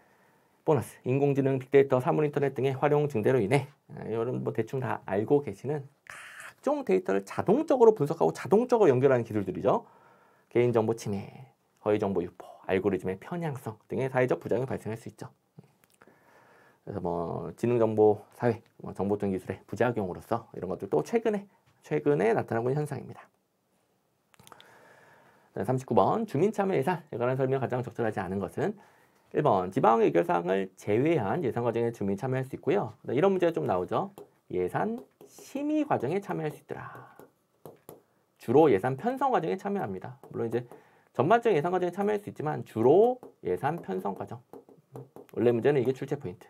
보너스. 인공지능, 빅데이터, 사물인터넷 등의 활용 증대로 인해 여러분 뭐 대충 다 알고 계시는 각종 데이터를 자동적으로 분석하고 자동적으로 연결하는 기술들이죠. 개인정보 침해, 허위정보 유포, 알고리즘의 편향성 등의 사회적 부작용이 발생할 수 있죠. 그래서 뭐 지능정보 사회, 정보통 기술의 부작용으로서 이런 것들도 최근에 나타나고 있는 현상입니다. 39번 주민참여 예산에 관한 설명이 가장 적절하지 않은 것은 1번 지방 의결사항을 제외한 예산 과정에 주민이 참여할 수 있고요. 이런 문제가 좀 나오죠. 예산 심의 과정에 참여할 수 있더라. 주로 예산 편성 과정에 참여합니다. 물론 이제 전반적인 예산 과정에 참여할 수 있지만 주로 예산 편성 과정. 원래 문제는 이게 출제 포인트.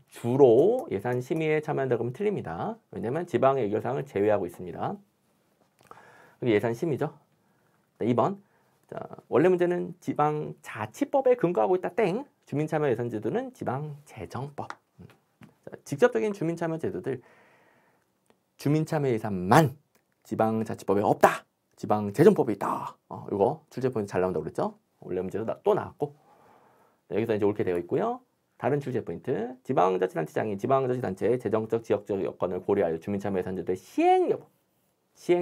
주로 예산 심의에 참여한다 그러면 틀립니다. 왜냐하면 지방의 의결사항을 제외하고 있습니다. 예산 심의죠. 2번 자, 원래 문제는 지방자치법에 근거하고 있다 땡. 주민참여 예산제도는 지방재정법. 자, 직접적인 주민참여 제도들 주민참여 예산만 지방자치법에 없다. 지방재정법에 있다. 이거 출제 포인트 잘 나온다고 그랬죠. 원래 문제도 또 나왔고 여기서 이제 옳게 되어 있고요. 다른 출제 포인트 지방자치단체장이 지방자치단체의 재정적 지역적 여건을 고려하여 주민참여 예산제도의 시행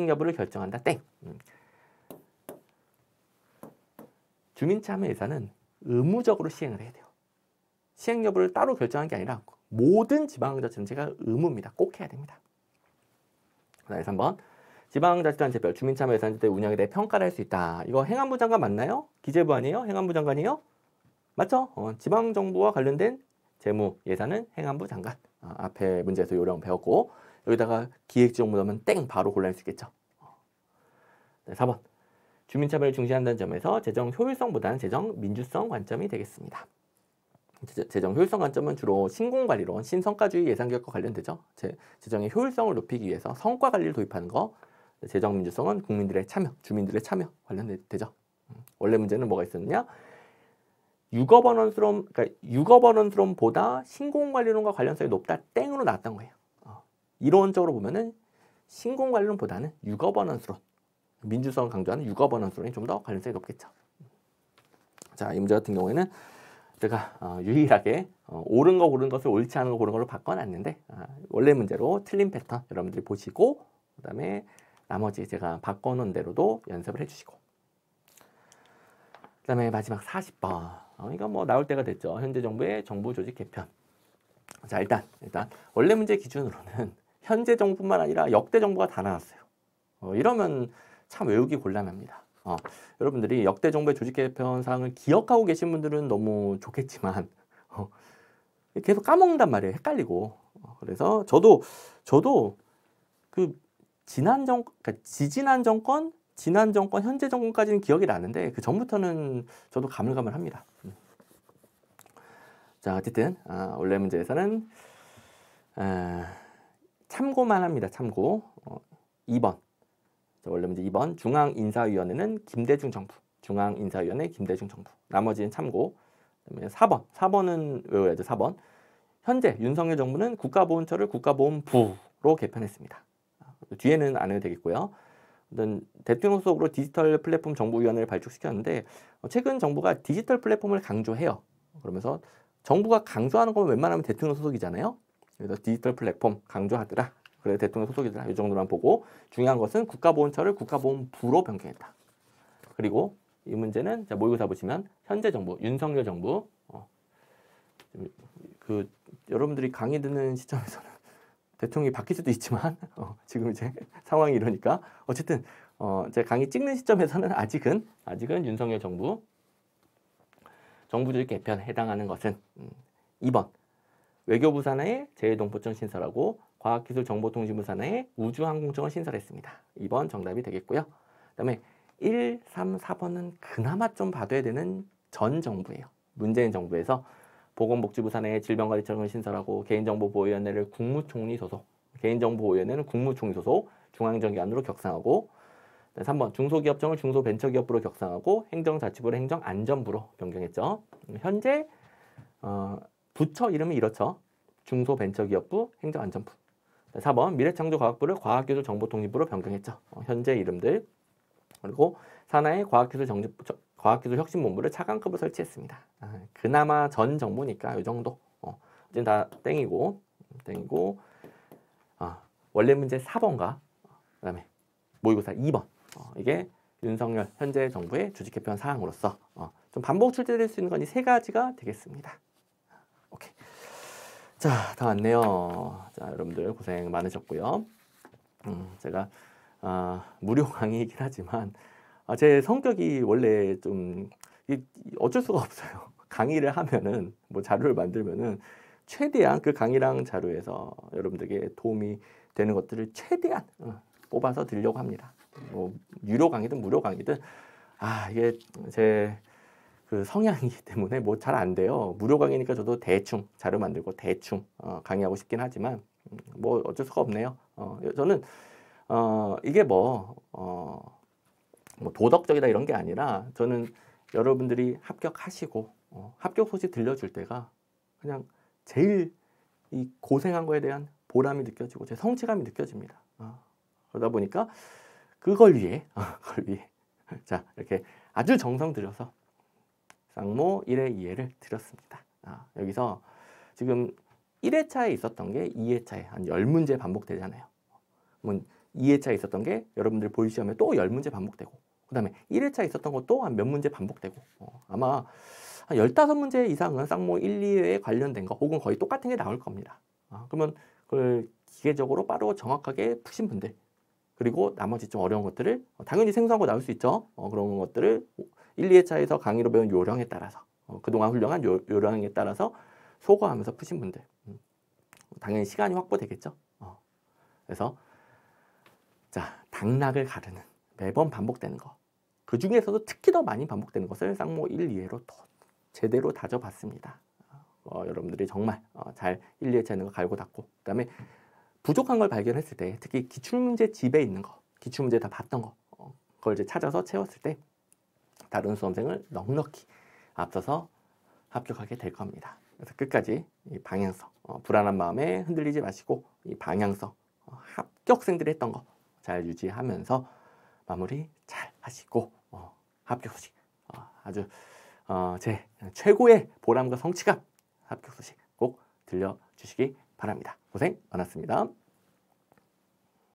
여부를 결정한다 땡. 주민참여 예산은 의무적으로 시행을 해야 돼요. 시행 여부를 따로 결정한 게 아니라 모든 지방자치단체가 의무입니다. 꼭 해야 됩니다. 그다음에 3번 지방자치단체별 주민참여 예산제도의 운영에 대해 평가를 할 수 있다. 이거 행안부 장관 맞나요? 기재부 아니에요? 행안부 장관이에요? 맞죠? 지방정부와 관련된 재무 예산은 행안부 장관. 앞에 문제에서 요령 배웠고 여기다가 기획지원부 넣으면 땡 바로 골라낼 수 있겠죠. 네, 4번 주민참여를 중시한다는 점에서 재정 효율성보다는 재정 민주성 관점이 되겠습니다. 재정 효율성 관점은 주로 신공관리론, 신성과주의 예산개혁과 관련되죠. 재정의 효율성을 높이기 위해서 성과관리를 도입하는 거. 재정 민주성은 국민들의 참여, 주민들의 참여 관련되죠. 원래 문제는 뭐가 있었느냐? 육업원원스러움보다 신공관리론과 관련성이 높다 땡으로 나왔던 거예요. 이론적으로 보면은 신공관리론보다는 육업원원스러움, 민주성을 강조하는 육업원원스러움이 좀 더 관련성이 높겠죠. 자, 이 문제 같은 경우에는 제가 유일하게 옳은 거 고른 것을 옳지 않은 거 고른 걸로 바꿔놨는데 원래 문제로 틀린 패턴 여러분들이 보시고 그 다음에 나머지 제가 바꿔놓은 대로도 연습을 해주시고 그 다음에 마지막 40번 이거 뭐 나올 때가 됐죠. 현재 정부의 정부 조직 개편. 자 일단 원래 문제 기준으로는 현재 정부뿐만 아니라 역대 정부가 다 나왔어요. 이러면 참 외우기 곤란합니다. 여러분들이 역대 정부의 조직 개편 사항을 기억하고 계신 분들은 너무 좋겠지만 계속 까먹는단 말이에요. 헷갈리고. 그래서 저도 그 지지난 정권, 지난 정권, 현재 정권까지는 기억이 나는데 그 전부터는 저도 가물가물합니다. 자 어쨌든 원래 문제에서는 참고만 합니다. 참고. 2번. 원래 문제 2번 중앙인사위원회는 김대중 정부. 중앙인사위원회 김대중 정부. 나머지는 참고. 그다음에 4번은 외워야죠. 4번. 현재 윤석열 정부는 국가보훈처를 국가보훈부로 개편했습니다. 뒤에는 안 해도 되겠고요. 대통령 소속으로 디지털 플랫폼 정보위원회를 발족시켰는데 최근 정부가 디지털 플랫폼을 강조해요. 그러면서 정부가 강조하는 건 웬만하면 대통령 소속이잖아요. 그래서 디지털 플랫폼 강조하더라. 그래서 대통령 소속이더라. 이 정도만 보고 중요한 것은 국가보훈처를 국가보훈부로 변경했다. 그리고 이 문제는 자, 모의고사 보시면 현재 정부, 윤석열 정부 여러분들이 강의 듣는 시점에서는 대통령이 바뀔 수도 있지만 지금 이제 상황이 이러니까 어쨌든 제가 강의 찍는 시점에서는 아직은 윤석열 정부 정부조직 개편에 해당하는 것은 2번 외교부 산하의 제해동포청 신설하고 과학기술정보통신부 산하의 우주항공청을 신설했습니다. 2번 정답이 되겠고요. 그 다음에 1, 3, 4번은 그나마 좀 봐둬야 되는 전 정부예요. 문재인 정부에서 보건복지부 산하의 질병관리청을 신설하고 개인정보보호위원회를 국무총리 소속, 개인정보보호위원회는 국무총리 소속 중앙정기관으로 격상하고 3번 중소기업청을 중소벤처기업부로 격상하고 행정자치부를 행정안전부로 변경했죠. 현재 부처 이름이 이렇죠. 중소벤처기업부 행정안전부. 4번 미래창조과학부를 과학기술정보통신부로 변경했죠. 현재 이름들. 그리고 산하의 과학기술혁신본부를 차관급으로 설치했습니다. 그나마 전 정부니까 이 정도. 이제 다 땡이고 원래 문제 4번과 그다음에 모의고사 2번. 이게 윤석열 현재 정부의 조직 개편 사항으로서 좀 반복 출제될 수 있는 건 이 세 가지가 되겠습니다. 오케이. 자, 다 왔네요. 자, 여러분들 고생 많으셨고요. 제가 무료 강의이긴 하지만 제 성격이 원래 좀 어쩔 수가 없어요. 강의를 하면은 뭐 자료를 만들면은 최대한 그 강의랑 자료에서 여러분들에게 도움이 되는 것들을 최대한 뽑아서 드리려고 합니다. 뭐 유료 강의든 무료 강의든 이게 제 그 성향이기 때문에 뭐 잘 안 돼요. 무료 강의니까 저도 대충 자료 만들고 대충 강의하고 싶긴 하지만 뭐 어쩔 수가 없네요. 저는 이게 뭐 도덕적이다 이런 게 아니라 저는 여러분들이 합격하시고 합격 소식 들려줄 때가 그냥 제일 이 고생한 거에 대한 보람이 느껴지고 제 성취감이 느껴집니다. 그러다 보니까 그걸 위해 자, 이렇게 아주 정성 들여서 쌍모 1회 2회를 드렸습니다. 여기서 지금 1회차에 있었던 게 2회차에 한 10문제 반복되잖아요. 그러면 2회차에 있었던 게 여러분들 볼 시험에 또 10문제 반복되고 그 다음에 1회차에 있었던 것도 한 몇 문제 반복되고 아마 한 15문제 이상은 쌍모 1, 2회에 관련된 거 혹은 거의 똑같은 게 나올 겁니다. 그러면 그걸 기계적으로 빠르고 정확하게 푸신 분들 그리고 나머지 좀 어려운 것들을 당연히 생소한 거 나올 수 있죠. 그런 것들을 1, 2회차에서 강의로 배운 요령에 따라서 그동안 훌륭한 요령에 따라서 소거하면서 푸신 분들 당연히 시간이 확보되겠죠. 그래서 자, 당락을 가르는 매번 반복되는 거. 그 중에서도 특히 더 많이 반복되는 것을 쌍모 1, 2회로 또 제대로 다져봤습니다. 여러분들이 정말 잘 1, 2회차 있는 거 갈고 닦고 그 다음에 부족한 걸 발견했을 때 특히 기출문제 집에 있는 거 기출문제 다 봤던 거 그걸 이제 찾아서 채웠을 때 다른 수험생을 넉넉히 앞서서 합격하게 될 겁니다. 그래서 끝까지 이 방향성 불안한 마음에 흔들리지 마시고 이 방향성 합격생들이 했던 거 잘 유지하면서 마무리 잘 하시고 합격 소식 아주 제 최고의 보람과 성취감 합격 소식 꼭 들려주시기 바랍니다. 고생 많았습니다.